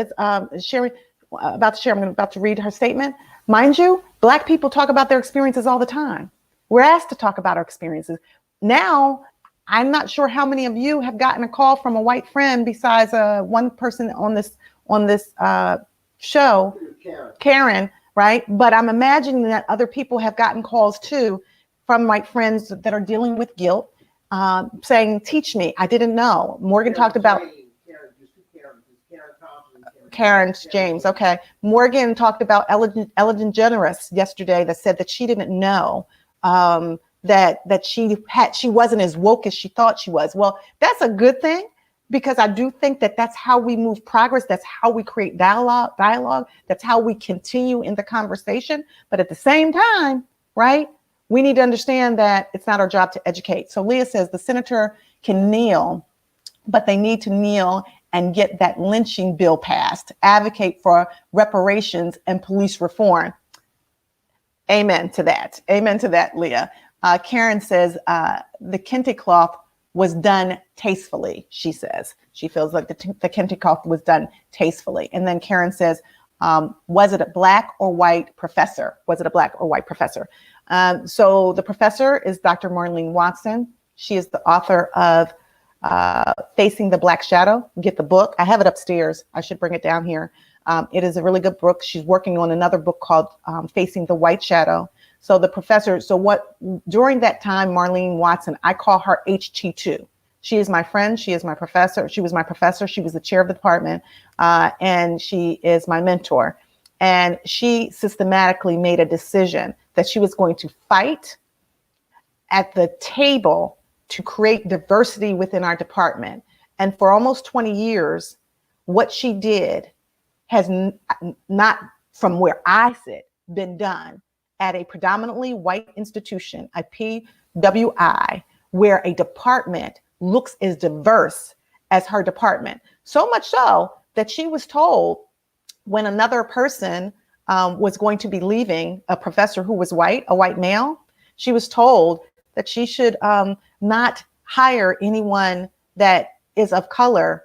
is sharing, about to share, I'm about to read her statement. Mind you, Black people talk about their experiences all the time. We're asked to talk about our experiences. Now, I'm not sure how many of you have gotten a call from a white friend besides one person on this show, Karen, right? But I'm imagining that other people have gotten calls too from white friends that are dealing with guilt, saying, teach me, I didn't know. Morgan talked about Karen James. Okay. Morgan talked about Ellen DeGeneres yesterday that said that she didn't know that she wasn't as woke as she thought she was. Well, that's a good thing, because I do think that that's how we move progress. That's how we create dialogue. That's how we continue in the conversation. But at the same time, right, we need to understand that it's not our job to educate. So Leah says the senator can kneel, but they need to kneel and get that lynching bill passed, advocate for reparations and police reform. Amen to that. Amen to that, Leah. Karen says the kente cloth was done tastefully, she says. She feels like the kente cloth was done tastefully. And then Karen says, was it a Black or white professor? Was it a Black or white professor? So the professor is Dr. Marlene Watson. She is the author of Facing the Black Shadow. Get the book. I have it upstairs. I should bring it down here. It is a really good book. She's working on another book called Facing the White Shadow. So the professor, during that time, Marlene Watson, I call her HT2. She is my friend. She is my professor. She was my professor. She was the chair of the department, and she is my mentor. And she systematically made a decision that she was going to fight at the table to create diversity within our department. And for almost 20 years, what she did has not, from where I sit, been done at a predominantly white institution, a PWI, where a department looks as diverse as her department. So much so that she was told when another person was going to be leaving, a professor who was white, a white male, she was told that she should not hire anyone that is of color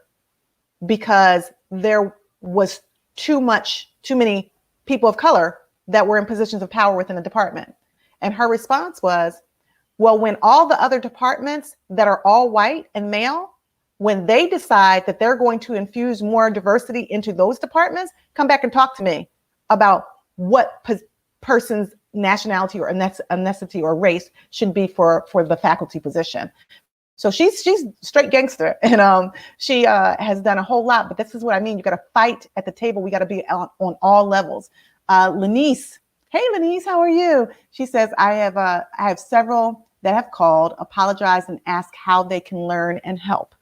because there was too many people of color that were in positions of power within the department. And her response was, well, when all the other departments that are all white and male, when they decide that they're going to infuse more diversity into those departments, come back and talk to me about what person's nationality or ethnicity or race should be for the faculty position. So she's straight gangster, and she has done a whole lot. But this is what I mean. You got to fight at the table. We got to be on all levels. Lenice, hey Lenice, how are you? She says I have several that have called, apologized, and asked how they can learn and help.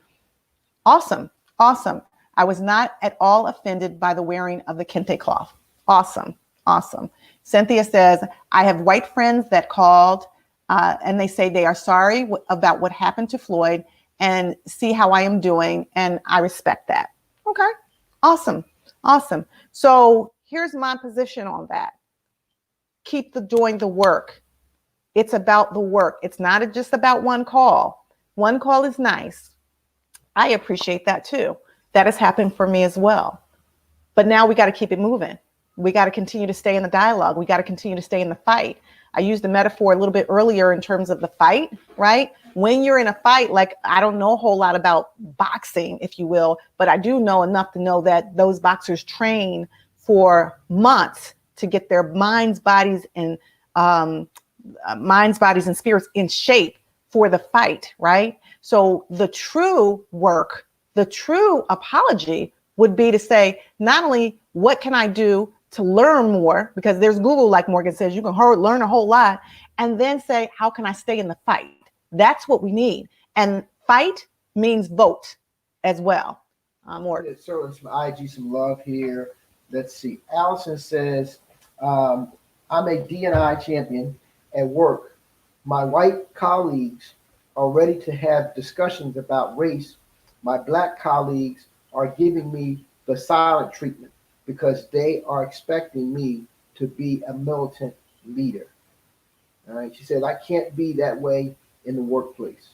Awesome, awesome. I was not at all offended by the wearing of the kente cloth. Awesome, awesome. Cynthia says I have white friends that called. And they say they are sorry about what happened to Floyd and see how I am doing. And I respect that. Okay. Awesome. Awesome. So here's my position on that. Keep doing the work. It's about the work. It's not just about one call. One call is nice. I appreciate that too. That has happened for me as well. But now we got to keep it moving. We got to continue to stay in the dialogue. We got to continue to stay in the fight. I used the metaphor a little bit earlier in terms of the fight, right? When you're in a fight, like I don't know a whole lot about boxing, if you will, but I do know enough to know that those boxers train for months to get their minds, bodies, and spirits in shape for the fight, right? So the true work, the true apology would be to say, not only what can I do to learn more, because there's Google, like Morgan says, you can learn a whole lot, and then say, how can I stay in the fight? That's what we need. And fight means vote as well. Morgan. It's certainly some IG, some love here. Let's see. Allison says, I'm a D&I champion at work. My white colleagues are ready to have discussions about race. My black colleagues are giving me the silent treatment because they are expecting me to be a militant leader. All right. She said, I can't be that way in the workplace.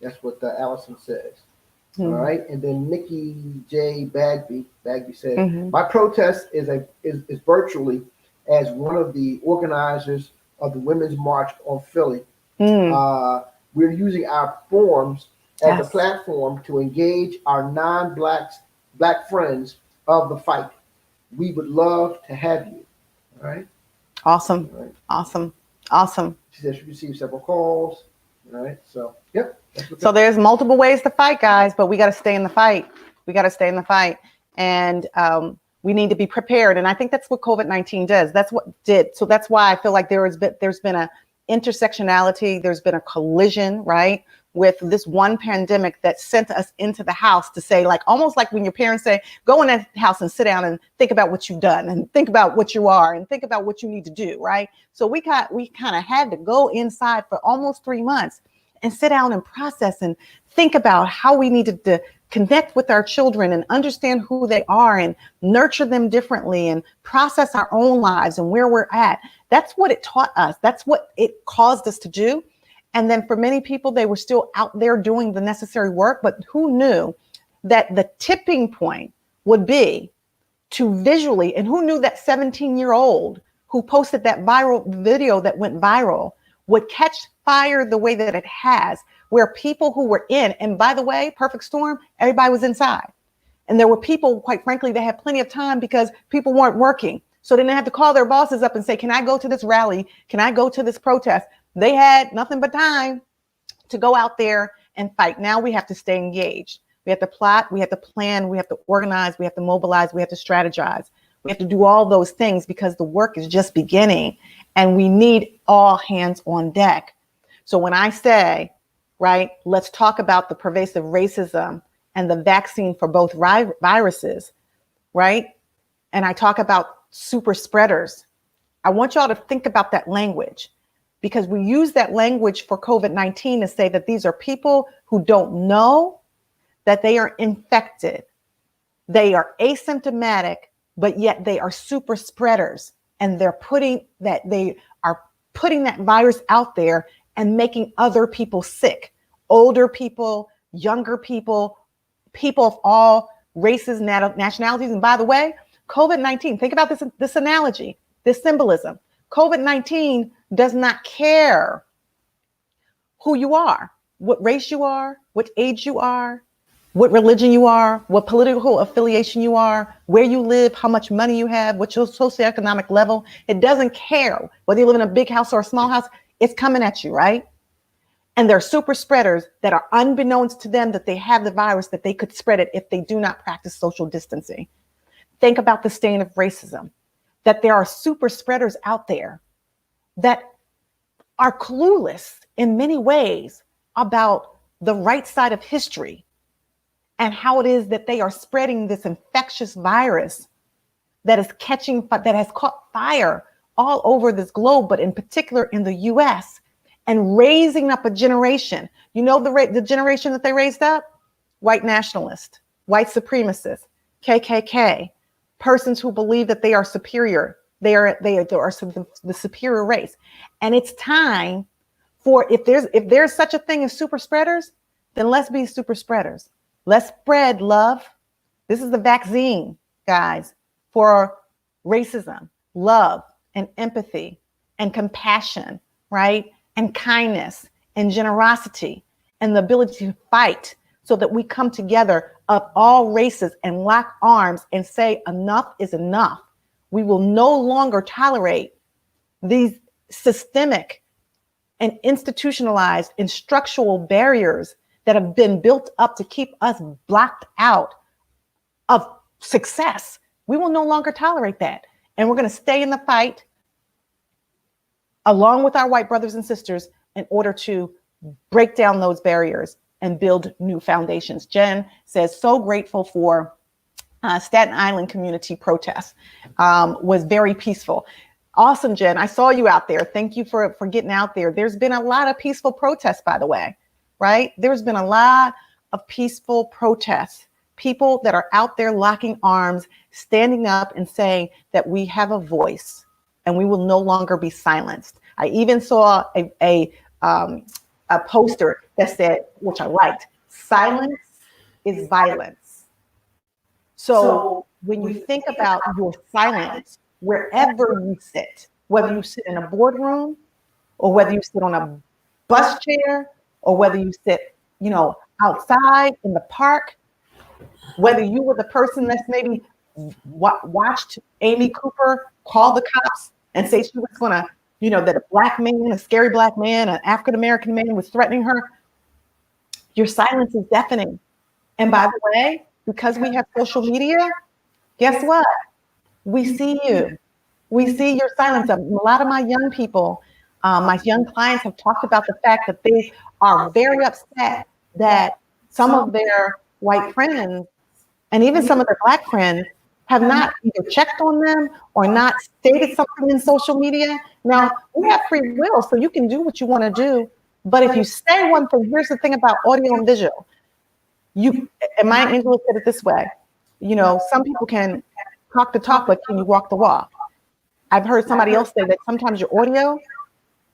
That's what Allison says. All right. And then Nikki J. Bagby said, my protest is virtually as one of the organizers of the Women's March on Philly. We're using our forums as a platform to engage our black friends of the fight. We would love to have you. All right. Awesome. All right. Awesome. Awesome. She said she received several calls. All right. So, yep. So there's multiple ways to fight, guys, but we got to stay in the fight. We got to stay in the fight. And we need to be prepared. And I think that's what COVID-19 does. That's what it did. So that's why I feel like there's been a intersectionality. There's been a collision, right, with this one pandemic that sent us into the house to say, like, almost like when your parents say, go in that house and sit down and think about what you've done and think about what you are and think about what you need to do, right? So we kind of had to go inside for almost 3 months and sit down and process and think about how we needed to connect with our children and understand who they are and nurture them differently and process our own lives and where we're at. That's what it taught us. That's what it caused us to do. And then for many people, they were still out there doing the necessary work, but who knew that the tipping point would be to visually, and who knew that 17-year-old who posted that viral video that went viral would catch fire the way that it has, where people who were in, and by the way, perfect storm, everybody was inside. And there were people, quite frankly, that had plenty of time because people weren't working. So they didn't have to call their bosses up and say, can I go to this rally? Can I go to this protest? They had nothing but time to go out there and fight. Now we have to stay engaged. We have to plot, we have to plan, we have to organize, we have to mobilize, we have to strategize. We have to do all those things because the work is just beginning and we need all hands on deck. So when I say, right, let's talk about the pervasive racism and the vaccine for both viruses, right? And I talk about super spreaders. I want y'all to think about that language because we use that language for COVID-19 to say that these are people who don't know that they are infected. They are asymptomatic, but yet they are super spreaders, and they are putting that virus out there and making other people sick, older people, younger people, people of all races, nationalities. And by the way, COVID-19, think about this analogy, this symbolism. COVID-19 does not care who you are, what race you are, what age you are, what religion you are, what political affiliation you are, where you live, how much money you have, what your socioeconomic level. It doesn't care whether you live in a big house or a small house. It's coming at you, right? And they're super spreaders that are unbeknownst to them that they have the virus, that they could spread it if they do not practice social distancing. Think about the stain of racism, that there are super spreaders out there that are clueless in many ways about the right side of history and how it is that they are spreading this infectious virus that is that has caught fire all over this globe, but in particular in the US, and raising up a generation. You know the generation that they raised up? White nationalists, white supremacists, KKK, persons who believe that they are superior. They are the superior race. And it's time for, if there's such a thing as super spreaders, then let's be super spreaders. Let's spread love. This is the vaccine, guys, for racism, love and empathy and compassion, right? And kindness and generosity and the ability to fight, so that we come together of all races and lock arms and say enough is enough. We will no longer tolerate these systemic and institutionalized and structural barriers that have been built up to keep us blocked out of success. We will no longer tolerate that. And we're going to stay in the fight along with our white brothers and sisters in order to break down those barriers and build new foundations. Jen says, so grateful for Staten Island community protests, was very peaceful. Awesome, Jen. I saw you out there. Thank you for getting out there. There's been a lot of peaceful protests, by the way, right? There's been a lot of peaceful protests, people that are out there locking arms, standing up and saying that we have a voice and we will no longer be silenced. I even saw a poster that said, which I liked, silence is violence. So when you think about your silence, wherever you sit, whether you sit in a boardroom or whether you sit on a bus chair or whether you sit, outside in the park, whether you were the person that's maybe watched Amy Cooper call the cops and say she was going to, that a black man, a scary black man, an African-American man was threatening her, your silence is deafening. And by the way, because we have social media, guess what? We see you. We see your silence. A lot of my young people, my young clients have talked about the fact that they are very upset that some of their white friends and even some of their black friends have not either checked on them or not stated something in social media. Now, we have free will, so you can do what you want to do. But if you say one thing, here's the thing about audio and visual. And Maya Angelou said it this way, some people can talk the talk, but can you walk the walk? I've heard somebody else say that sometimes your audio,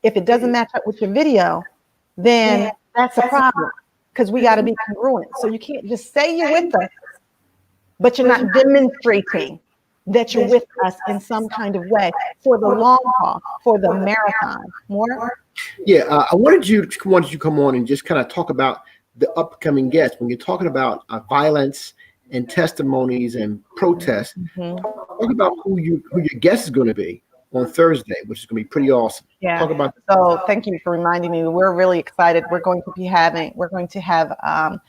if it doesn't match up with your video, then that's a problem, because we got to be congruent. So you can't just say you're with us, but you're not demonstrating that you're with us in some kind of way for the long haul, for the marathon. More? Yeah, I wanted you to come on and just kind of talk about the upcoming guests. When you're talking about violence and testimonies and protests, talk about who your guest is going to be on Thursday, which is going to be pretty awesome. Yeah. Talk about. So thank you for reminding me. We're really excited. We're going to have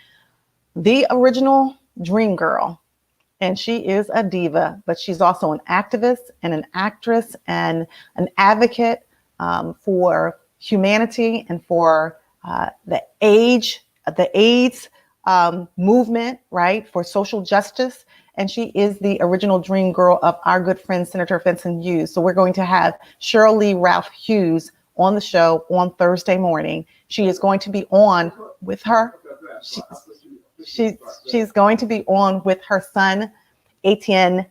the original Dream Girl. And she is a diva, but she's also an activist and an actress and an advocate for humanity and for the AIDS movement, right, for social justice. And she is the original dream girl of our good friend, Senator Vincent Hughes. So we're going to have Cheryl Lee Ralph Hughes on the show on Thursday morning. She is going to be on with her. She's going to be on with her son, Etienne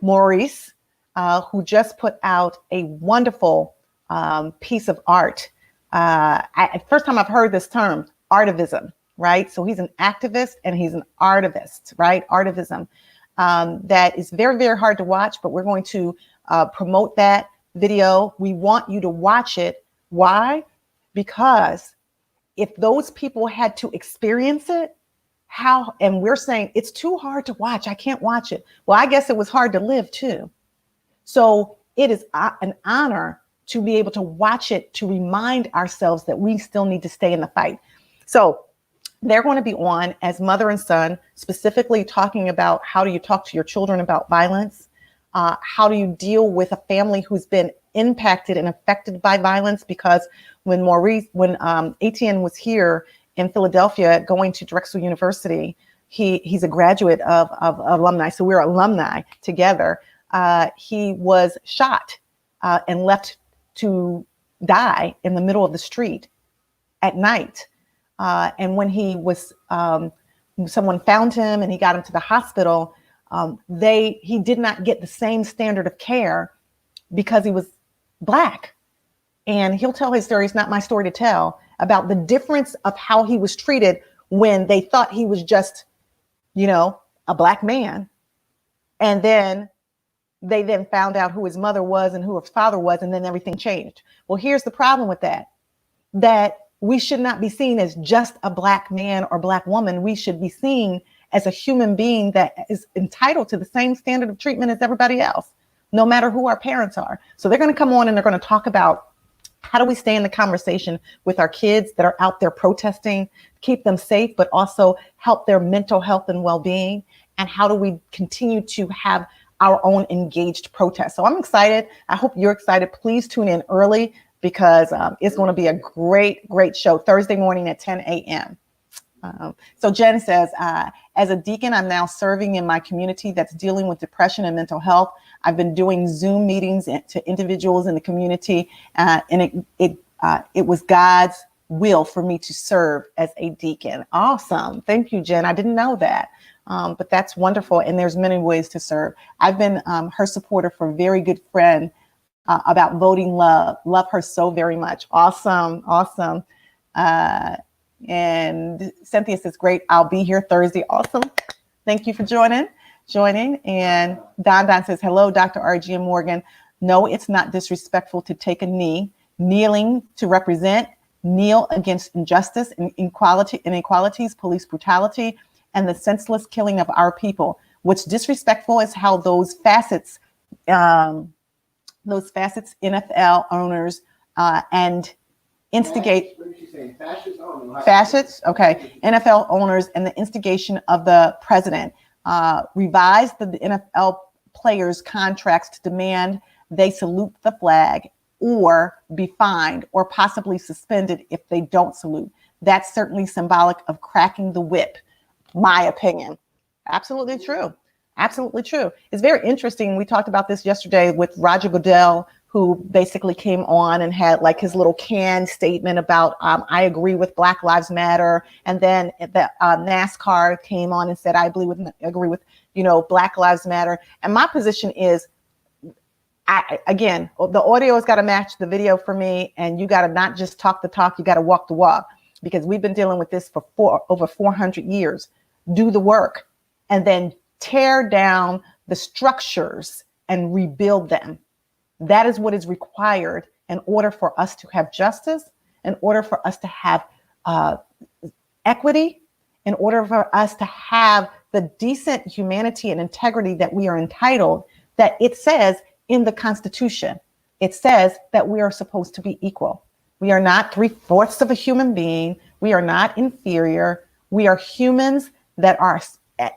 Maurice, who just put out a wonderful piece of art. First time I've heard this term, artivism, right? So he's an activist and he's an artivist, right? Artivism. That is very, very hard to watch, but we're going to promote that video. We want you to watch it. Why? Because if those people had to experience it, and we're saying it's too hard to watch, I can't watch it. Well, I guess it was hard to live too. So it is an honor to be able to watch it, to remind ourselves that we still need to stay in the fight. So they're going to be on as mother and son, specifically talking about how do you talk to your children about violence? How do you deal with a family who's been impacted and affected by violence? Because when Etienne was here in Philadelphia going to Drexel University, he's a graduate of alumni. So we're alumni together. He was shot and left to die in the middle of the street at night. And when he was, someone found him and he got him to the hospital, he did not get the same standard of care because he was Black. And he'll tell his story. It's not my story to tell, about the difference of how he was treated when they thought he was just, a Black man. And then they then found out who his mother was and who his father was, and then everything changed. Well, here's the problem with that we should not be seen as just a Black man or Black woman. We should be seen as a human being that is entitled to the same standard of treatment as everybody else, no matter who our parents are. So they're going to come on and they're going to talk about how do we stay in the conversation with our kids that are out there protesting, keep them safe, but also help their mental health and well-being? And how do we continue to have our own engaged protests? So I'm excited. I hope you're excited. Please tune in early because it's going to be a great, great show Thursday morning at 10 a.m. So Jen says, as a deacon, I'm now serving in my community that's dealing with depression and mental health. I've been doing Zoom meetings to individuals in the community, and it was God's will for me to serve as a deacon. Awesome. Thank you, Jen. I didn't know that, but that's wonderful. And there's many ways to serve. I've been her supporter for a very good friend about voting love. Love her so very much. Awesome. Awesome. And Cynthia says, great. I'll be here Thursday. Awesome. Thank you for joining. And Don says, hello, Dr. R.G. and Morgan. No, it's not disrespectful to take a knee. Kneeling to represent, kneel against injustice and inequalities, police brutality, and the senseless killing of our people. What's disrespectful is how those facets, NFL owners and instigate facets. Okay. NFL owners and the instigation of the president revised the NFL players' contracts to demand they salute the flag or be fined or possibly suspended if they don't salute. That's certainly symbolic of cracking the whip, my opinion. Absolutely true. Absolutely true. It's very interesting. We talked about this yesterday with Roger Goodell, who basically came on and had like his little canned statement about, I agree with Black Lives Matter. And then the NASCAR came on and said, I agree with, Black Lives Matter. And my position is, again, the audio has got to match the video for me. And you got to not just talk the talk, you got to walk the walk, because we've been dealing with this for over 400 years. Do the work and then tear down the structures and rebuild them. That is what is required in order for us to have justice, in order for us to have equity, in order for us to have the decent humanity and integrity that we are entitled, that it says in the Constitution. It says that we are supposed to be equal. We are not 3/4 of a human being. We are not inferior. We are humans that are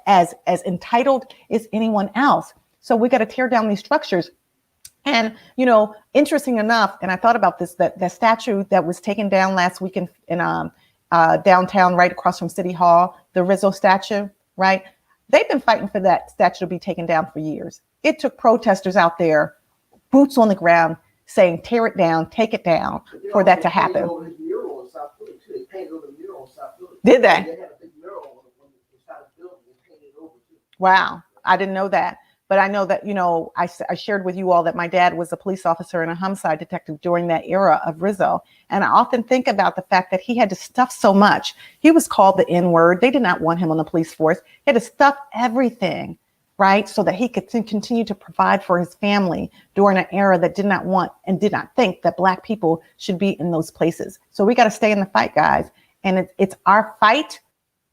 as entitled as anyone else. So we got to tear down these structures. And, interesting enough, and I thought about this, that statue that was taken down last week in downtown, right across from City Hall, the Rizzo statue, right? They've been fighting for that statue to be taken down for years. It took protesters out there, boots on the ground, saying, tear it down, take it down, for that to happen. Did they? Wow, I didn't know that. But I know that, I shared with you all that my dad was a police officer and a homicide detective during that era of Rizzo. And I often think about the fact that he had to stuff so much. He was called the N-word. They did not want him on the police force. He had to stuff everything, right? So that he could continue to provide for his family during an era that did not want and did not think that Black people should be in those places. So we got to stay in the fight, guys. And it's our fight,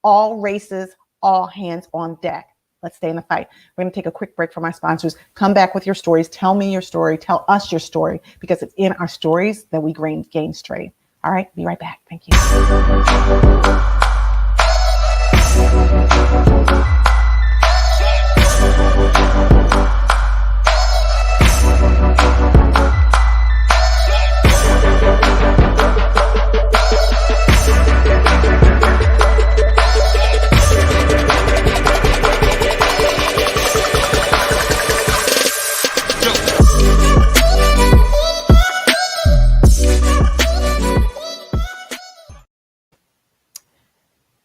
all races, all hands on deck. Let's stay in the fight. We're going to take a quick break from our sponsors. Come back with your stories. Tell me your story. Tell us your story, because it's in our stories that we gain strength. All right. Be right back. Thank you.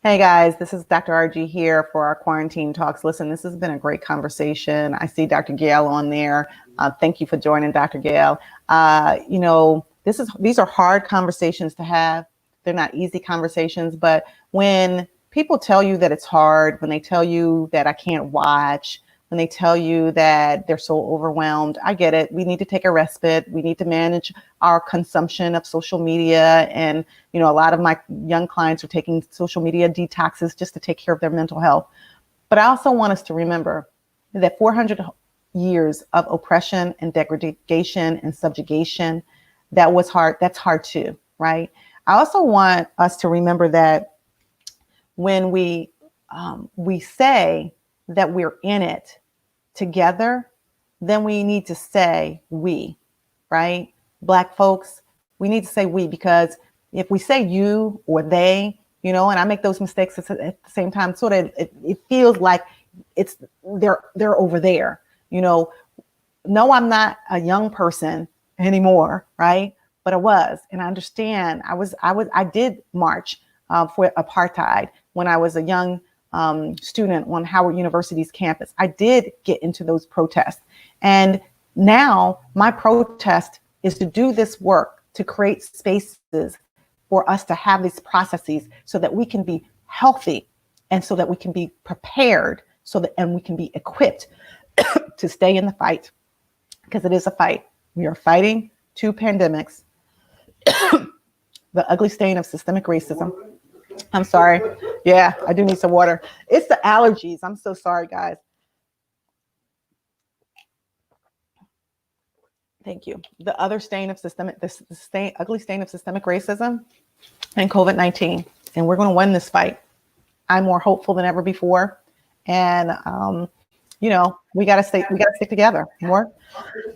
Hey guys, this is Dr. RG here for our quarantine talks. Listen, this has been a great conversation. I see Dr. Gail on there. Thank you for joining, Dr. Gail. These are hard conversations to have. They're not easy conversations, but when people tell you that it's hard, when they tell you that I can't watch, when they tell you that they're so overwhelmed, I get it. We need to take a respite. We need to manage our consumption of social media. And, a lot of my young clients are taking social media detoxes just to take care of their mental health. But I also want us to remember that 400 years of oppression and degradation and subjugation, that was hard. That's hard too, right? I also want us to remember that when we say that we're in it together, then we need to say we, right? Black folks, we need to say we, because if we say you or they, and I make those mistakes at the same time, sort of it feels like they're over there, No, I'm not a young person anymore, right? But I was, and I understand. I did march for apartheid when I was a young student on Howard University's campus. I did get into those protests. And now my protest is to do this work, to create spaces for us to have these processes so that we can be healthy and so that we can be prepared and we can be equipped to stay in the fight, because it is a fight. We are fighting two pandemics, the ugly stain of systemic racism. I'm sorry. Yeah, I do need some water. It's the allergies. I'm so sorry, guys. Thank you. The other stain of ugly stain of systemic racism and COVID-19. And we're going to win this fight. I'm more hopeful than ever before. And, we got to stick together more.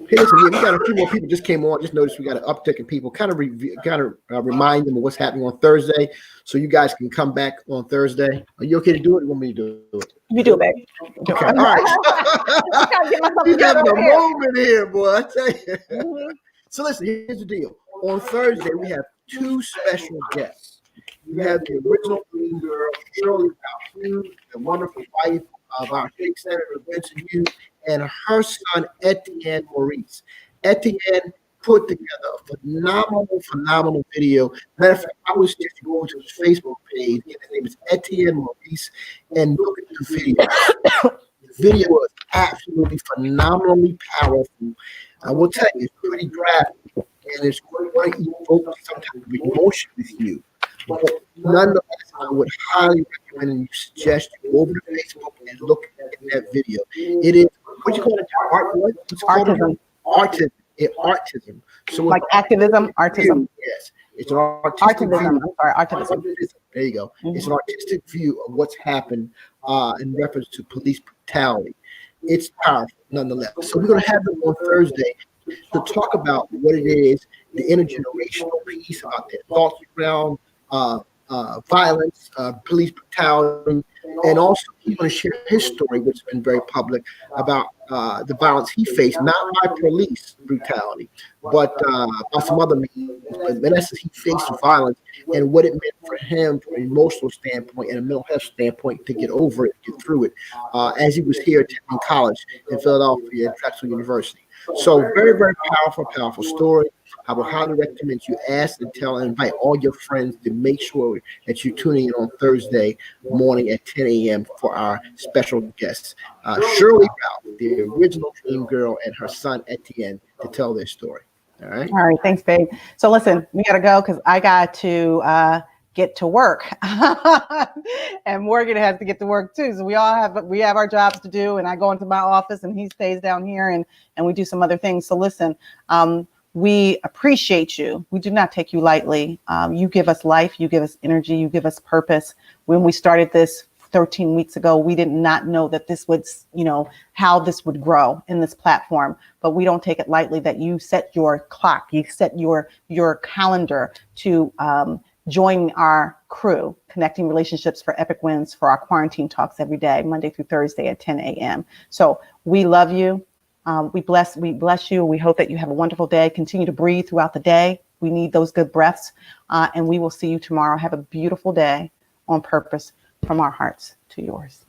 Hey, listen, we got a few more people just came on. Just noticed we got an uptick in people. Kind of remind them of what's happening on Thursday, so you guys can come back on Thursday. Are you okay to do it? Or you want me to do it? You do it, babe. Okay, all right. You having a moment here, boy. I tell you. Mm-hmm. So listen, here's the deal. On Thursday, we have two special guests. We have the original Green Girl, Shirley Powell, the wonderful wife of our state senator, Vincent Hughes, and her son, Etienne Maurice. Etienne put together a phenomenal video. Matter of fact, I was just going to his Facebook page, and his name is Etienne Maurice, and look at the video. The video is absolutely phenomenally powerful. I will tell you, it's pretty graphic, and it's going to evoke some type of emotion with you. But nonetheless, I would highly recommend and suggest you go over to Facebook and look at that video. It is, what you call it, Artism. Artism. So like activism, artism. Yes. It's an artistic view. I'm sorry, artivism. There you go. Mm-hmm. It's an artistic view of what's happened in reference to police brutality. It's powerful nonetheless. So we're going to have them on Thursday to talk about what it is, the intergenerational piece about their thoughts around violence, police brutality, And also, he's going to share his story, which has been very public, about the violence he faced, not by police brutality, but by some other means. But in essence, he faced violence and what it meant for him from an emotional standpoint and a mental health standpoint to get over it, get through it, as he was here attending college in Philadelphia at Drexel University. So very, very powerful story. I would highly recommend you ask and tell and invite all your friends to make sure that you're tuning in on Thursday morning at 10 a.m. for our special guests, Shirley Ralph, the original Dream Girl, and her son Etienne, to tell their story. All right. All right. Thanks, babe. So listen, we got to go because I got to get to work and Morgan has to get to work too. So we have our jobs to do, and I go into my office and he stays down here and we do some other things. So listen, we appreciate you. We do not take you lightly. You give us life, you give us energy, you give us purpose. When we started this 13 weeks ago, we did not know that this would, how this would grow in this platform, but we don't take it lightly that you set your clock, you set your calendar to join our crew, Connecting Relationships for Epic Wins, for our quarantine talks every day, Monday through Thursday at 10 a.m. So we love you. We bless you. We hope that you have a wonderful day. Continue to breathe throughout the day. We need those good breaths. And we will see you tomorrow. Have a beautiful day on purpose from our hearts to yours.